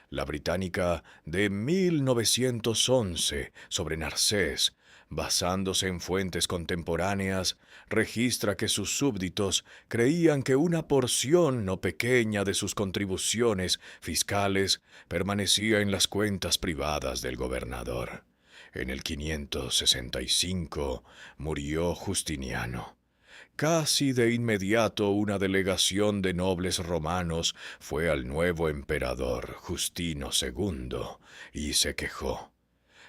La británica de 1911 sobre Narsés, basándose en fuentes contemporáneas, registra que sus súbditos creían que una porción no pequeña de sus contribuciones fiscales permanecía en las cuentas privadas del gobernador. En el 565 murió Justiniano. Casi de inmediato una delegación de nobles romanos fue al nuevo emperador, Justino II, y se quejó.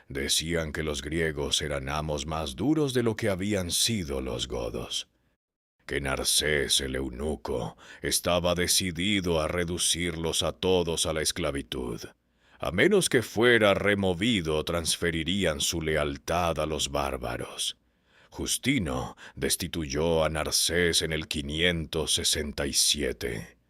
Decían que los griegos eran amos más duros de lo que habían sido los godos, que Narsés el eunuco estaba decidido a reducirlos a todos a la esclavitud. A menos que fuera removido, transferirían su lealtad a los bárbaros. Justino destituyó a Narsés en el 567.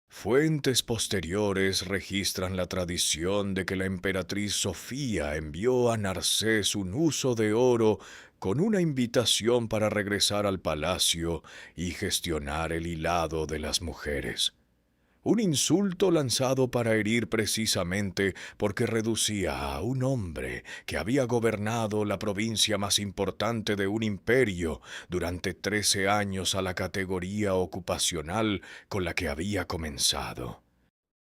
Fuentes posteriores registran la tradición de que la emperatriz Sofía envió a Narsés un huso de oro con una invitación para regresar al palacio y gestionar el hilado de las mujeres. Un insulto lanzado para herir precisamente porque reducía a un hombre que había gobernado la provincia más importante de un imperio durante 13 años a la categoría ocupacional con la que había comenzado.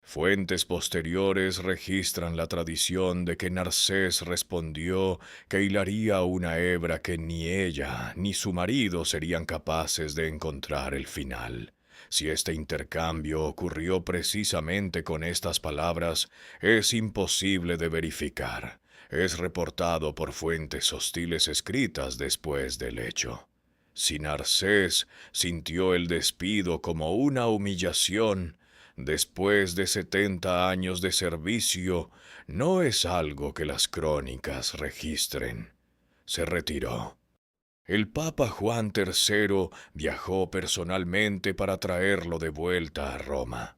Fuentes posteriores registran la tradición de que Narsés respondió que hilaría una hebra que ni ella ni su marido serían capaces de encontrar el final. Si este intercambio ocurrió precisamente con estas palabras, es imposible de verificar. Es reportado por fuentes hostiles escritas después del hecho. Si Narsés sintió el despido como una humillación, después de 70 años de servicio, no es algo que las crónicas registren. Se retiró. El Papa Juan III viajó personalmente para traerlo de vuelta a Roma.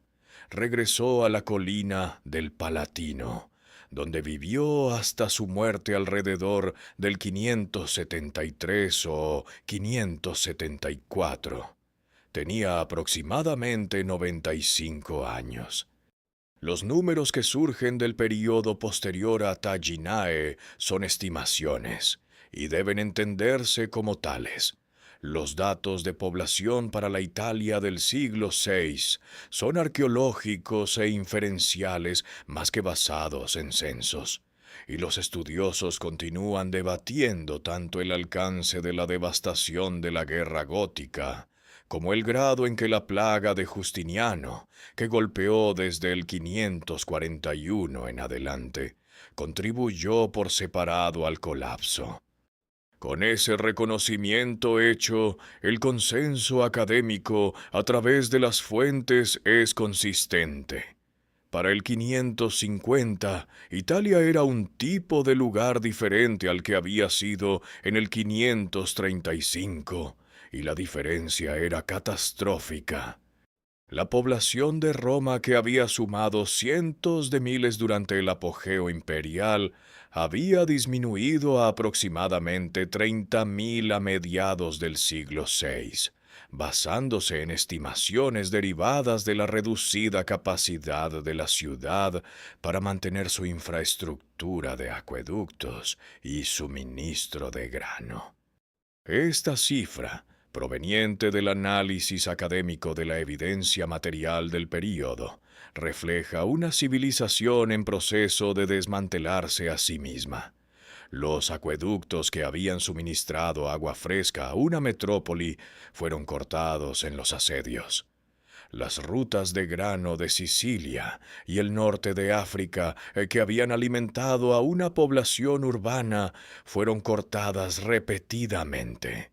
Regresó a la colina del Palatino, donde vivió hasta su muerte alrededor del 573 o 574. Tenía aproximadamente 95 años. Los números que surgen del período posterior a Taginae son estimaciones y deben entenderse como tales. Los datos de población para la Italia del siglo VI son arqueológicos e inferenciales más que basados en censos, y los estudiosos continúan debatiendo tanto el alcance de la devastación de la guerra gótica como el grado en que la plaga de Justiniano, que golpeó desde el 541 en adelante, contribuyó por separado al colapso. Con ese reconocimiento hecho, el consenso académico a través de las fuentes es consistente. Para el 550, Italia era un tipo de lugar diferente al que había sido en el 535, y la diferencia era catastrófica. La población de Roma, que había sumado cientos de miles durante el apogeo imperial, había disminuido a aproximadamente 30.000 a mediados del siglo VI, basándose en estimaciones derivadas de la reducida capacidad de la ciudad para mantener su infraestructura de acueductos y suministro de grano. Esta cifra, proveniente del análisis académico de la evidencia material del período, refleja una civilización en proceso de desmantelarse a sí misma. Los acueductos que habían suministrado agua fresca a una metrópoli fueron cortados en los asedios. Las rutas de grano de Sicilia y el norte de África que habían alimentado a una población urbana fueron cortadas repetidamente.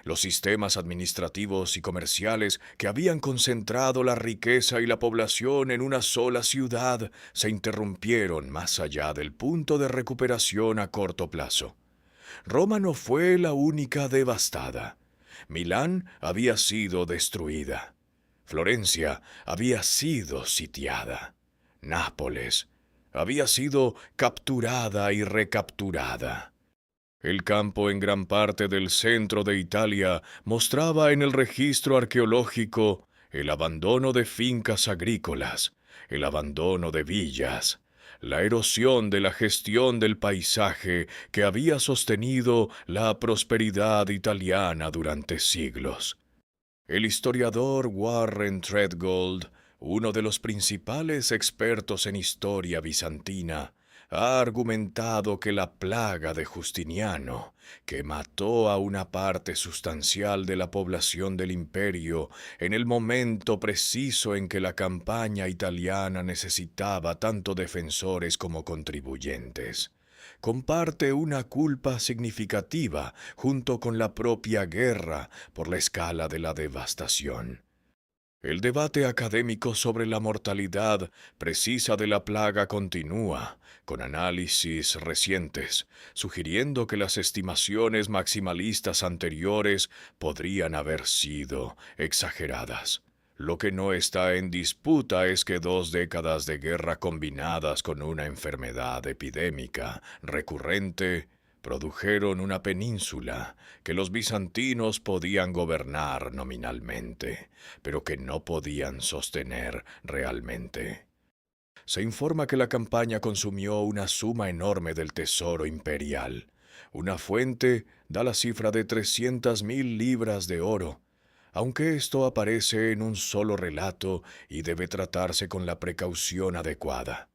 Los sistemas administrativos y comerciales que habían concentrado la riqueza y la población en una sola ciudad se interrumpieron más allá del punto de recuperación a corto plazo. Roma no fue la única devastada. Milán había sido destruida. Florencia había sido sitiada. Nápoles había sido capturada y recapturada. El campo en gran parte del centro de Italia mostraba en el registro arqueológico el abandono de fincas agrícolas, el abandono de villas, la erosión de la gestión del paisaje que había sostenido la prosperidad italiana durante siglos. El historiador Warren Treadgold, uno de los principales expertos en historia bizantina, ha argumentado que la plaga de Justiniano, que mató a una parte sustancial de la población del imperio en el momento preciso en que la campaña italiana necesitaba tanto defensores como contribuyentes, comparte una culpa significativa junto con la propia guerra por la escala de la devastación. El debate académico sobre la mortalidad precisa de la plaga continúa, con análisis recientes, sugiriendo que las estimaciones maximalistas anteriores podrían haber sido exageradas. Lo que no está en disputa es que 2 décadas de guerra combinadas con una enfermedad epidémica recurrente produjeron una península que los bizantinos podían gobernar nominalmente, pero que no podían sostener realmente. Se informa que la campaña consumió una suma enorme del tesoro imperial. Una fuente da la cifra de 300.000 libras de oro, aunque esto aparece en un solo relato y debe tratarse con la precaución adecuada.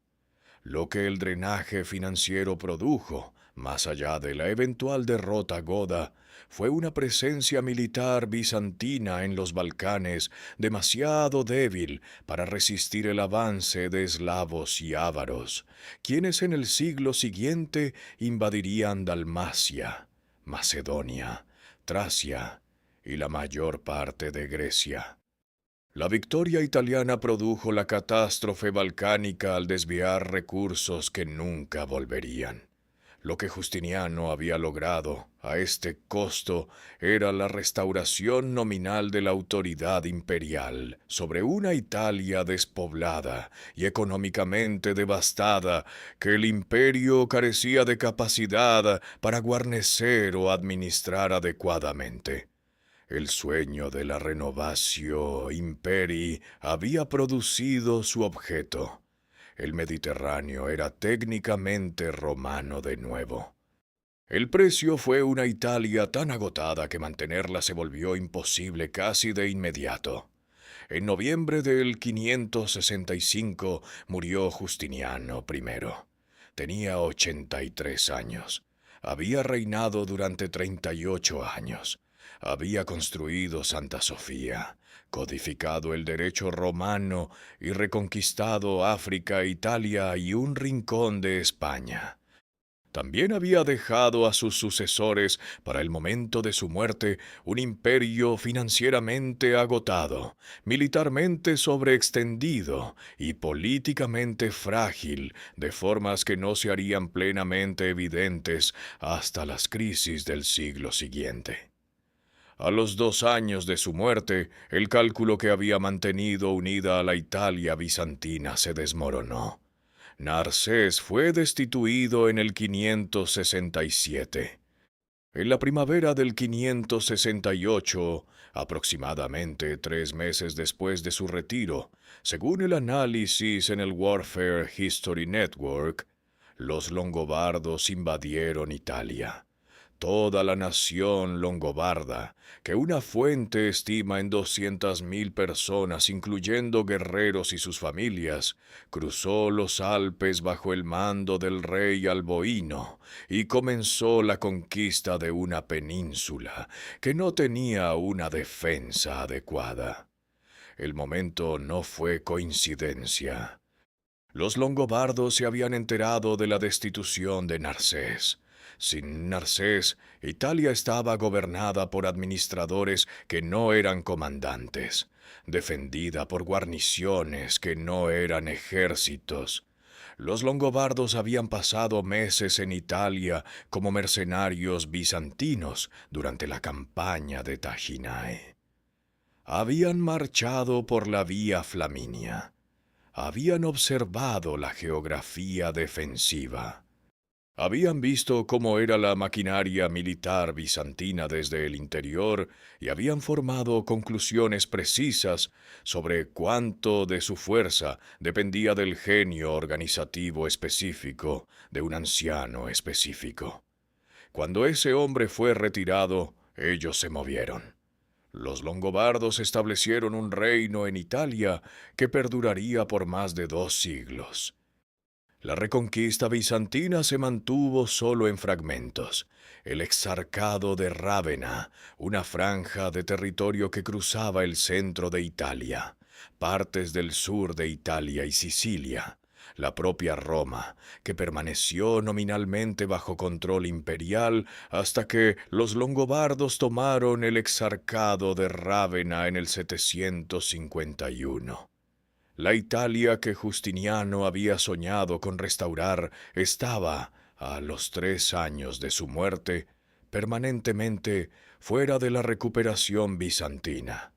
Lo que el drenaje financiero produjo, más allá de la eventual derrota goda, fue una presencia militar bizantina en los Balcanes demasiado débil para resistir el avance de eslavos y ávaros, quienes en el siglo siguiente invadirían Dalmacia, Macedonia, Tracia y la mayor parte de Grecia. La victoria italiana produjo la catástrofe balcánica al desviar recursos que nunca volverían. Lo que Justiniano había logrado a este costo era la restauración nominal de la autoridad imperial sobre una Italia despoblada y económicamente devastada que el imperio carecía de capacidad para guarnecer o administrar adecuadamente. El sueño de la renovatio imperii había producido su objeto. El Mediterráneo era técnicamente romano de nuevo. El precio fue una Italia tan agotada que mantenerla se volvió imposible casi de inmediato. En noviembre del 565 murió Justiniano I. Tenía 83 años. Había reinado durante 38 años. Había construido Santa Sofía, codificado el derecho romano y reconquistado África, Italia y un rincón de España. También había dejado a sus sucesores, para el momento de su muerte, un imperio financieramente agotado, militarmente sobreextendido y políticamente frágil, de formas que no se harían plenamente evidentes hasta las crisis del siglo siguiente. A los 2 años de su muerte, el cálculo que había mantenido unida a la Italia bizantina se desmoronó. Narsés fue destituido en el 567. En la primavera del 568, aproximadamente 3 meses después de su retiro, según el análisis en el Warfare History Network, los longobardos invadieron Italia. Toda la nación longobarda, que una fuente estima en 200.000 personas, incluyendo guerreros y sus familias, cruzó los Alpes bajo el mando del rey Alboino y comenzó la conquista de una península que no tenía una defensa adecuada. El momento no fue coincidencia. Los longobardos se habían enterado de la destitución de Narsés. Sin Narsés, Italia estaba gobernada por administradores que no eran comandantes, defendida por guarniciones que no eran ejércitos. Los longobardos habían pasado meses en Italia como mercenarios bizantinos durante la campaña de Taginae. Habían marchado por la vía Flaminia. Habían observado la geografía defensiva. Habían visto cómo era la maquinaria militar bizantina desde el interior y habían formado conclusiones precisas sobre cuánto de su fuerza dependía del genio organizativo específico de un anciano específico. Cuando ese hombre fue retirado, ellos se movieron. Los longobardos establecieron un reino en Italia que perduraría por más de 2 siglos. La reconquista bizantina se mantuvo solo en fragmentos. El exarcado de Rávena, una franja de territorio que cruzaba el centro de Italia, partes del sur de Italia y Sicilia, la propia Roma, que permaneció nominalmente bajo control imperial hasta que los longobardos tomaron el exarcado de Rávena en el 751. La Italia que Justiniano había soñado con restaurar estaba, a los 3 años de su muerte, permanentemente fuera de la recuperación bizantina.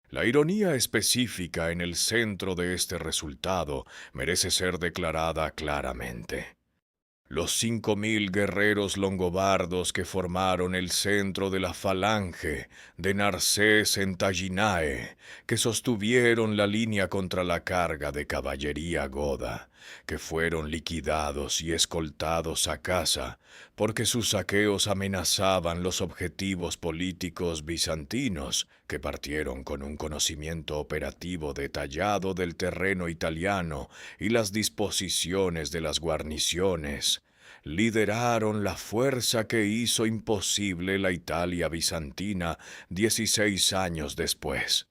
La ironía específica en el centro de este resultado merece ser declarada claramente. Los 5.000 guerreros longobardos que formaron el centro de la falange de Narsés en Taginae, que sostuvieron la línea contra la carga de caballería goda, que fueron liquidados y escoltados a casa, porque sus saqueos amenazaban los objetivos políticos bizantinos, que partieron con un conocimiento operativo detallado del terreno italiano y las disposiciones de las guarniciones, lideraron la fuerza que hizo imposible la Italia bizantina 16 años después.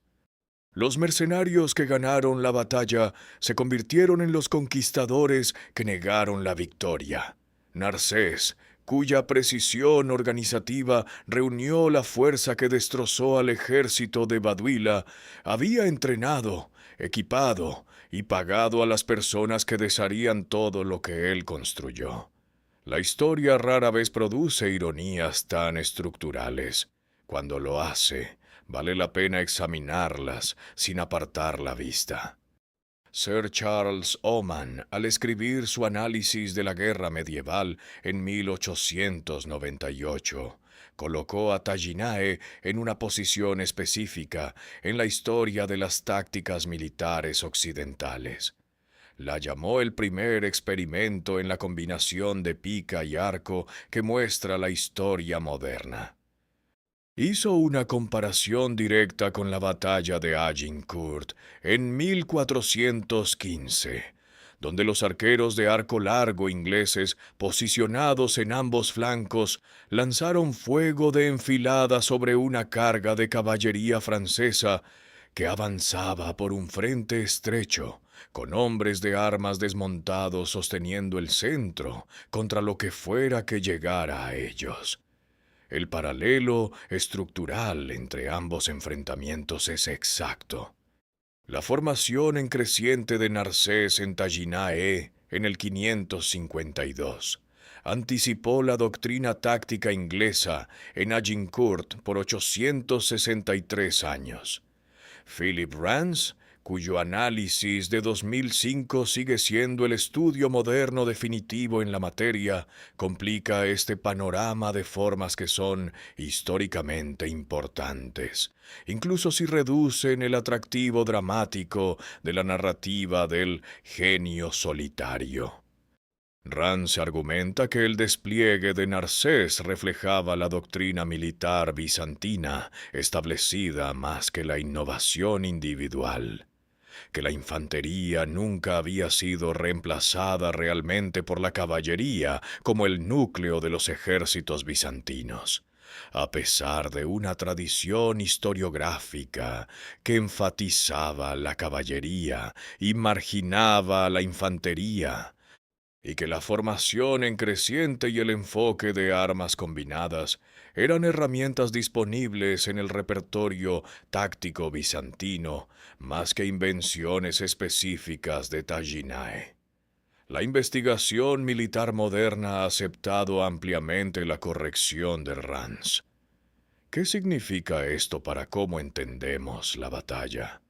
Los mercenarios que ganaron la batalla se convirtieron en los conquistadores que negaron la victoria. Narsés, cuya precisión organizativa reunió la fuerza que destrozó al ejército de Baduila, había entrenado, equipado y pagado a las personas que desharían todo lo que él construyó. La historia rara vez produce ironías tan estructurales. Cuando lo hace, vale la pena examinarlas sin apartar la vista. Sir Charles Oman, al escribir su análisis de la guerra medieval en 1898, colocó a Taginae en una posición específica en la historia de las tácticas militares occidentales. La llamó el primer experimento en la combinación de pica y arco que muestra la historia moderna. Hizo una comparación directa con la batalla de Agincourt en 1415, donde los arqueros de arco largo ingleses, posicionados en ambos flancos, lanzaron fuego de enfilada sobre una carga de caballería francesa que avanzaba por un frente estrecho, con hombres de armas desmontados sosteniendo el centro contra lo que fuera que llegara a ellos. El paralelo estructural entre ambos enfrentamientos es exacto. La formación en creciente de Narsés en Taginae en el 552 anticipó la doctrina táctica inglesa en Agincourt por 863 años. Philip Rance cuyo análisis de 2005 sigue siendo el estudio moderno definitivo en la materia, complica este panorama de formas que son históricamente importantes, incluso si reducen el atractivo dramático de la narrativa del genio solitario. Rance argumenta que el despliegue de Narsés reflejaba la doctrina militar bizantina establecida más que la innovación individual, que la infantería nunca había sido reemplazada realmente por la caballería como el núcleo de los ejércitos bizantinos, a pesar de una tradición historiográfica que enfatizaba la caballería y marginaba a la infantería, y que la formación en creciente y el enfoque de armas combinadas eran herramientas disponibles en el repertorio táctico bizantino más que invenciones específicas de Taginae. La investigación militar moderna ha aceptado ampliamente la corrección de Rance. ¿Qué significa esto para cómo entendemos la batalla?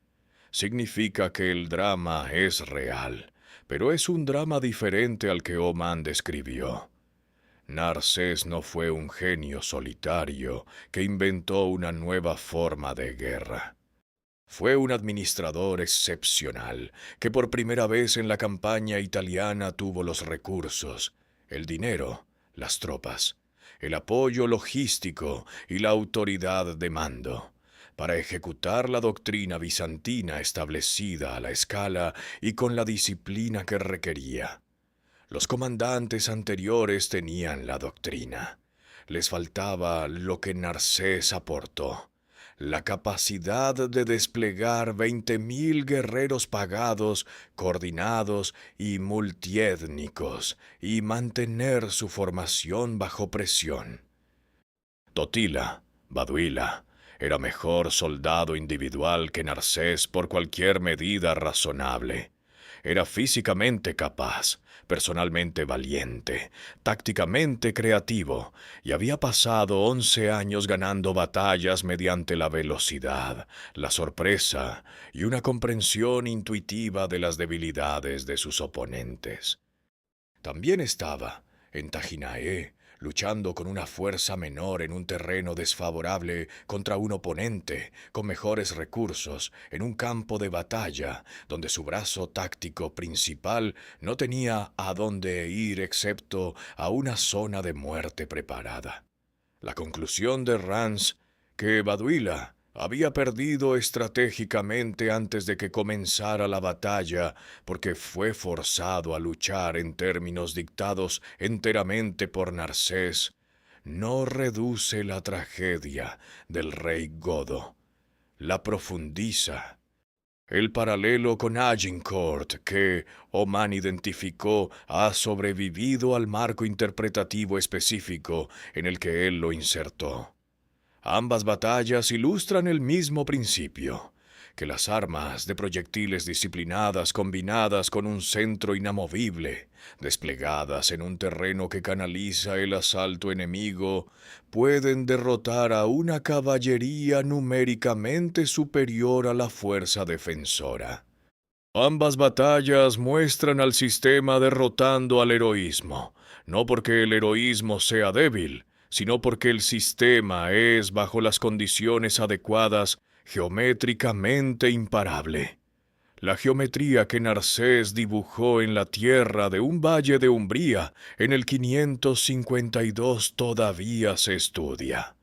Significa que el drama es real, pero es un drama diferente al que Oman describió. Narsés no fue un genio solitario que inventó una nueva forma de guerra. Fue un administrador excepcional que por primera vez en la campaña italiana tuvo los recursos, el dinero, las tropas, el apoyo logístico y la autoridad de mando para ejecutar la doctrina bizantina establecida a la escala y con la disciplina que requería. Los comandantes anteriores tenían la doctrina. Les faltaba lo que Narsés aportó: la capacidad de desplegar 20.000 guerreros pagados, coordinados y multiétnicos, y mantener su formación bajo presión. Totila, Baduila, era mejor soldado individual que Narsés por cualquier medida razonable. Era físicamente capaz, personalmente valiente, tácticamente creativo, y había pasado 11 años ganando batallas mediante la velocidad, la sorpresa y una comprensión intuitiva de las debilidades de sus oponentes. También estaba, en Taginae, luchando con una fuerza menor en un terreno desfavorable contra un oponente con mejores recursos en un campo de batalla donde su brazo táctico principal no tenía a dónde ir excepto a una zona de muerte preparada. La conclusión de Rance, que Baduila había perdido estratégicamente antes de que comenzara la batalla porque fue forzado a luchar en términos dictados enteramente por Narsés, no reduce la tragedia del rey godo, la profundiza. El paralelo con Agincourt que Oman identificó ha sobrevivido al marco interpretativo específico en el que él lo insertó. Ambas batallas ilustran el mismo principio, que las armas de proyectiles disciplinadas combinadas con un centro inamovible, desplegadas en un terreno que canaliza el asalto enemigo, pueden derrotar a una caballería numéricamente superior a la fuerza defensora. Ambas batallas muestran al sistema derrotando al heroísmo, no porque el heroísmo sea débil, sino porque el sistema es, bajo las condiciones adecuadas, geométricamente imparable. La geometría que Narsés dibujó en la tierra de un valle de Umbría en el 552 todavía se estudia.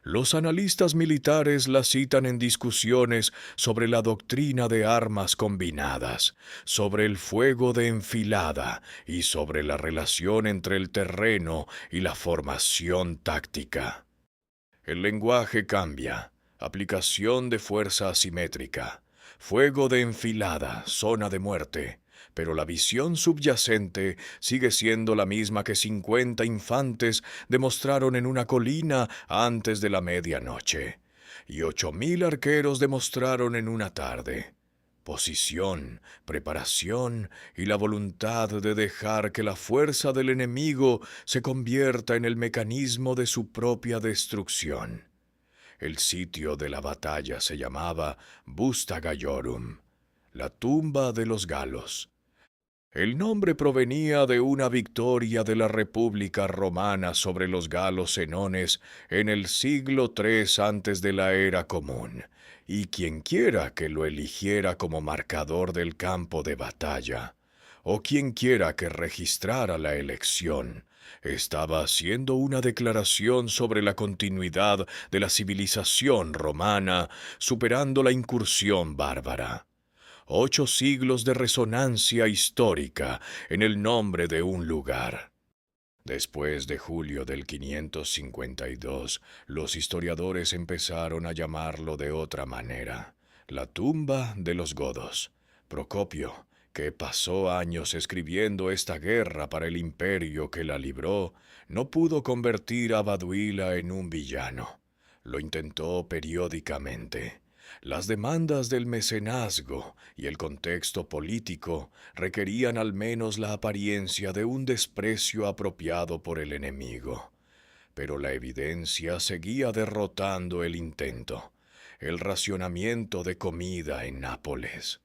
Los analistas militares la citan en discusiones sobre la doctrina de armas combinadas, sobre el fuego de enfilada y sobre la relación entre el terreno y la formación táctica. El lenguaje cambia: aplicación de fuerza asimétrica, fuego de enfilada, zona de muerte, pero la visión subyacente sigue siendo la misma que 50 infantes demostraron en una colina antes de la medianoche, y 8.000 arqueros demostraron en una tarde. Posición, preparación y la voluntad de dejar que la fuerza del enemigo se convierta en el mecanismo de su propia destrucción. El sitio de la batalla se llamaba Busta Gallorum, la tumba de los galos. El nombre provenía de una victoria de la República Romana sobre los galos senones en el siglo III antes de la era común, y quienquiera que lo eligiera como marcador del campo de batalla, o quienquiera que registrara la elección, estaba haciendo una declaración sobre la continuidad de la civilización romana, superando la incursión bárbara. 8 siglos de resonancia histórica en el nombre de un lugar. Después de julio del 552, los historiadores empezaron a llamarlo de otra manera, la tumba de los godos. Procopio, que pasó años escribiendo esta guerra para el imperio que la libró, no pudo convertir a Baduila en un villano. Lo intentó periódicamente. Las demandas del mecenazgo y el contexto político requerían al menos la apariencia de un desprecio apropiado por el enemigo. Pero la evidencia seguía derrotando el intento. El racionamiento de comida en Nápoles,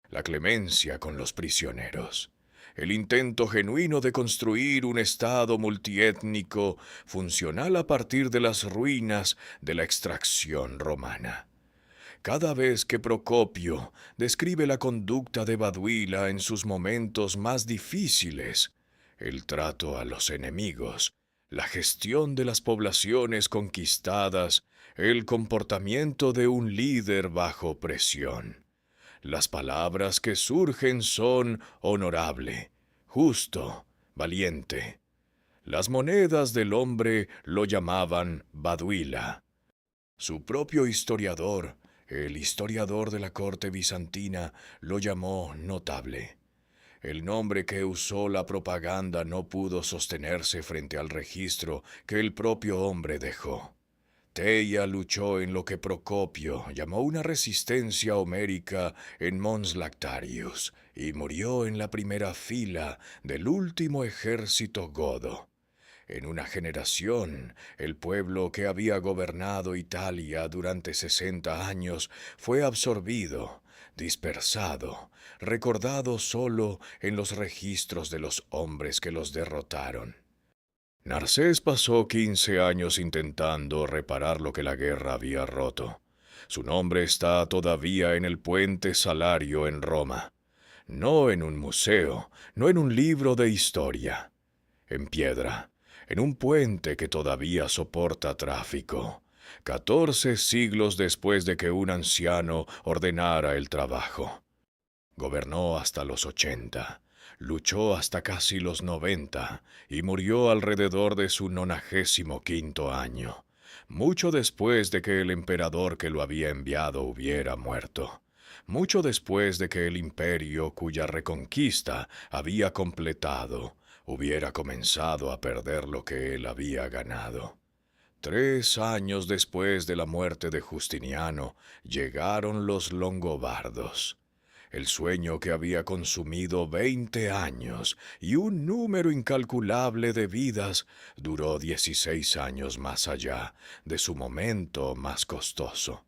la clemencia con los prisioneros, el intento genuino de construir un Estado multiétnico funcional a partir de las ruinas de la extracción romana. Cada vez que Procopio describe la conducta de Baduila en sus momentos más difíciles, el trato a los enemigos, la gestión de las poblaciones conquistadas, el comportamiento de un líder bajo presión, las palabras que surgen son honorable, justo, valiente. Las monedas del hombre lo llamaban Baduila. Su propio historiador, el historiador de la corte bizantina, lo llamó notable. El nombre que usó la propaganda no pudo sostenerse frente al registro que el propio hombre dejó. Teia luchó en lo que Procopio llamó una resistencia homérica en Mons Lactarius y murió en la primera fila del último ejército godo. En una generación, el pueblo que había gobernado Italia durante 60 años fue absorbido, dispersado, recordado solo en los registros de los hombres que los derrotaron. Narcés pasó 15 años intentando reparar lo que la guerra había roto. Su nombre está todavía en el puente Salario en Roma. No en un museo, no en un libro de historia. En piedra, en un puente que todavía soporta tráfico. 14 siglos después de que un anciano ordenara el trabajo. Gobernó hasta los 80. Luchó hasta casi los 90 y murió alrededor de su 95º año, mucho después de que el emperador que lo había enviado hubiera muerto, mucho después de que el imperio cuya reconquista había completado hubiera comenzado a perder lo que él había ganado. 3 años después de la muerte de Justiniano llegaron los longobardos. El sueño que había consumido 20 años y un número incalculable de vidas duró 16 años más allá de su momento más costoso.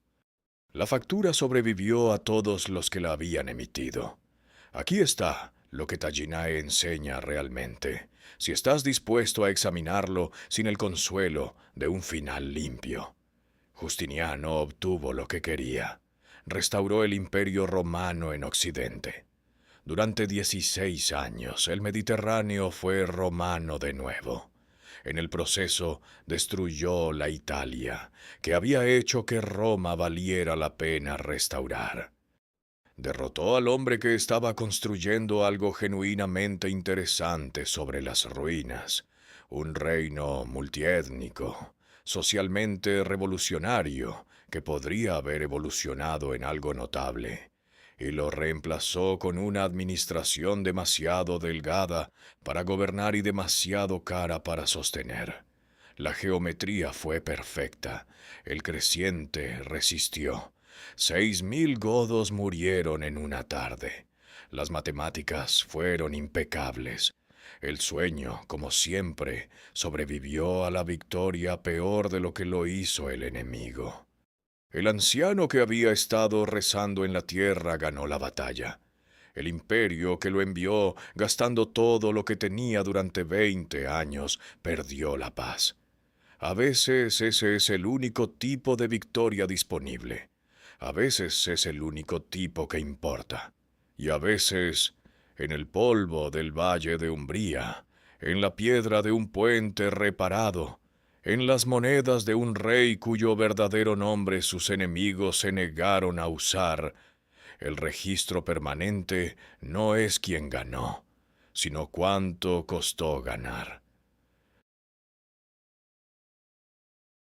La factura sobrevivió a todos los que la habían emitido. Aquí está lo que Tallinae enseña realmente, si estás dispuesto a examinarlo sin el consuelo de un final limpio. Justiniano obtuvo lo que quería. Restauró el imperio romano en Occidente. Durante 16 años el Mediterráneo fue romano de nuevo. En el proceso destruyó la Italia, que había hecho que Roma valiera la pena restaurar. Derrotó al hombre que estaba construyendo algo genuinamente interesante sobre las ruinas, un reino multiétnico, socialmente revolucionario, que podría haber evolucionado en algo notable, y lo reemplazó con una administración demasiado delgada para gobernar y demasiado cara para sostener. La geometría fue perfecta, el creciente resistió. 6.000 godos murieron en una tarde. Las matemáticas fueron impecables. El sueño, como siempre, sobrevivió a la victoria peor de lo que lo hizo el enemigo. El anciano que había estado rezando en la tierra ganó la batalla. El imperio que lo envió, gastando todo lo que tenía durante 20 años, perdió la paz. A veces ese es el único tipo de victoria disponible. A veces es el único tipo que importa. Y a veces, en el polvo del valle de Umbría, en la piedra de un puente reparado, en las monedas de un rey cuyo verdadero nombre sus enemigos se negaron a usar, el registro permanente no es quién ganó, sino cuánto costó ganar.